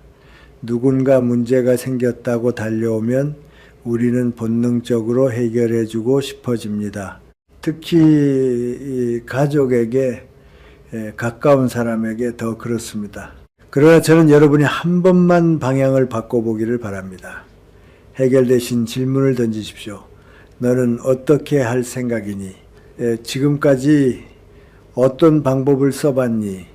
누군가 문제가 생겼다고 달려오면 우리는 본능적으로 해결해주고 싶어집니다. 특히 가족에게, 가까운 사람에게 더 그렇습니다. 그러나 저는 여러분이 한 번만 방향을 바꿔보기를 바랍니다. 해결되신 질문을 던지십시오. 너는 어떻게 할 생각이니? 지금까지 어떤 방법을 써봤니?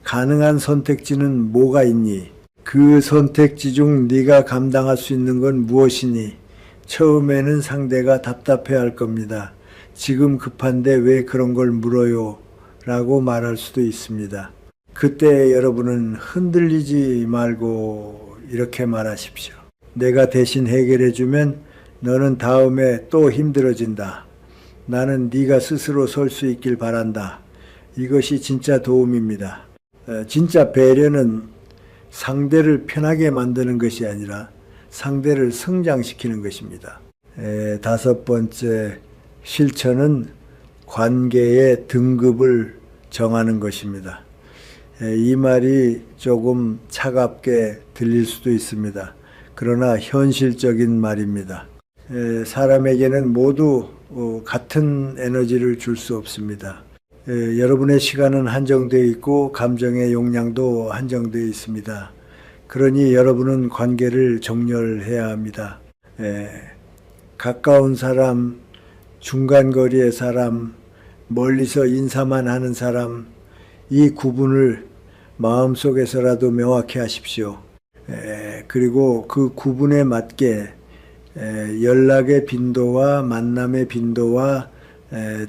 가능한 선택지는 뭐가 있니? 그 선택지 중 네가 감당할 수 있는 건 무엇이니? 처음에는 상대가 답답해할 겁니다. 지금 급한데 왜 그런 걸 물어요? 라고 말할 수도 있습니다. 그때 여러분은 흔들리지 말고 이렇게 말하십시오. 내가 대신 해결해주면 너는 다음에 또 힘들어진다. 나는 네가 스스로 설 수 있길 바란다. 이것이 진짜 도움입니다. 진짜 배려는 상대를 편하게 만드는 것이 아니라 상대를 성장시키는 것입니다. 다섯 번째 실천은 관계의 등급을 정하는 것입니다. 이 말이 조금 차갑게 들릴 수도 있습니다. 그러나 현실적인 말입니다. 사람에게는 모두 같은 에너지를 줄 수 없습니다. 여러분의 시간은 한정되어 있고 감정의 용량도 한정되어 있습니다. 그러니 여러분은 관계를 정렬해야 합니다. 가까운 사람, 중간거리의 사람, 멀리서 인사만 하는 사람, 이 구분을 마음속에서라도 명확히 하십시오. 그리고 그 구분에 맞게 연락의 빈도와 만남의 빈도와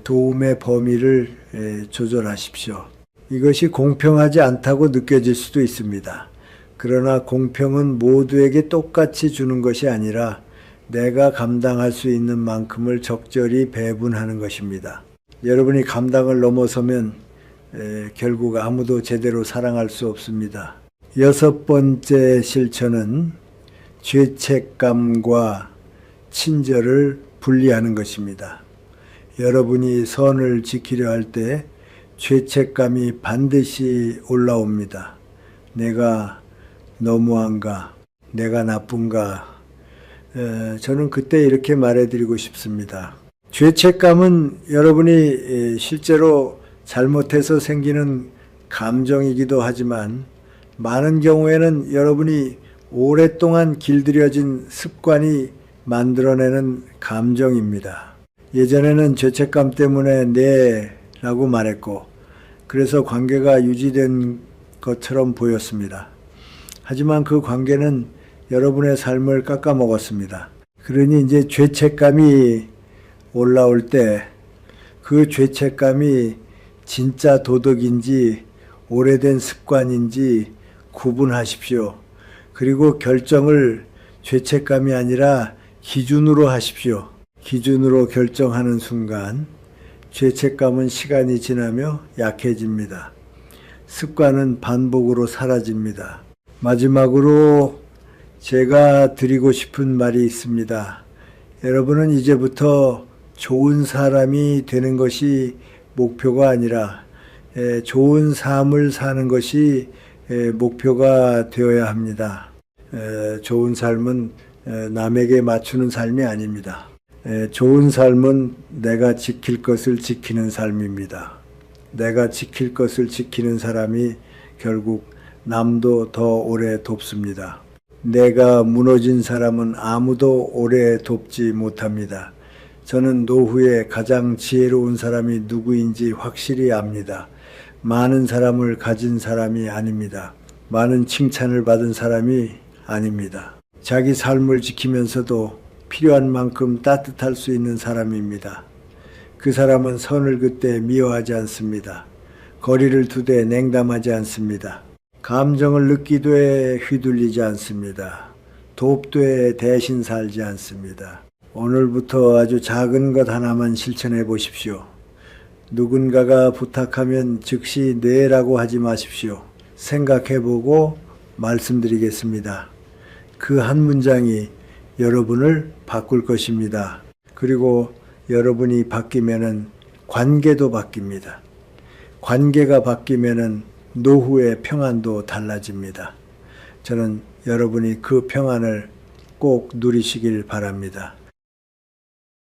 도움의 범위를 조절하십시오. 이것이 공평하지 않다고 느껴질 수도 있습니다. 그러나 공평은 모두에게 똑같이 주는 것이 아니라 내가 감당할 수 있는 만큼을 적절히 배분하는 것입니다. 여러분이 감당을 넘어서면 결국 아무도 제대로 사랑할 수 없습니다. 6번째 실천은 죄책감과 친절을 분리하는 것입니다. 여러분이 선을 지키려 할 때 죄책감이 반드시 올라옵니다. 내가 너무한가? 내가 나쁜가? 저는 그때 이렇게 말해드리고 싶습니다. 죄책감은 여러분이 실제로 잘못해서 생기는 감정이기도 하지만 많은 경우에는 여러분이 오랫동안 길들여진 습관이 만들어내는 감정입니다. 예전에는 죄책감 때문에 네라고 말했고 그래서 관계가 유지된 것처럼 보였습니다. 하지만 그 관계는 여러분의 삶을 깎아먹었습니다. 그러니 이제 죄책감이 올라올 때 그 죄책감이 진짜 도덕인지 오래된 습관인지 구분하십시오. 그리고 결정을 죄책감이 아니라 기준으로 하십시오. 기준으로 결정하는 순간 죄책감은 시간이 지나며 약해집니다. 습관은 반복으로 사라집니다. 마지막으로 제가 드리고 싶은 말이 있습니다. 여러분은 이제부터 좋은 사람이 되는 것이 목표가 아니라 좋은 삶을 사는 것이 목표가 되어야 합니다. 좋은 삶은 남에게 맞추는 삶이 아닙니다. 좋은 삶은 내가 지킬 것을 지키는 삶입니다. 내가 지킬 것을 지키는 사람이 결국 남도 더 오래 돕습니다. 내가 무너진 사람은 아무도 오래 돕지 못합니다. 저는 노후에 가장 지혜로운 사람이 누구인지 확실히 압니다. 많은 사람을 가진 사람이 아닙니다. 많은 칭찬을 받은 사람이 아닙니다. 자기 삶을 지키면서도 필요한 만큼 따뜻할 수 있는 사람입니다. 그 사람은 선을 긋되 미워하지 않습니다. 거리를 두되 냉담하지 않습니다. 감정을 느끼되 휘둘리지 않습니다. 돕되 대신 살지 않습니다. 오늘부터 아주 작은 것 하나만 실천해 보십시오. 누군가가 부탁하면 즉시 네라고 하지 마십시오. 생각해 보고 말씀드리겠습니다. 그 한 문장이 여러분을 바꿀 것입니다. 그리고 여러분이 바뀌면은 관계도 바뀝니다. 관계가 바뀌면은 노후의 평안도 달라집니다. 저는 여러분이 그 평안을 꼭 누리시길 바랍니다.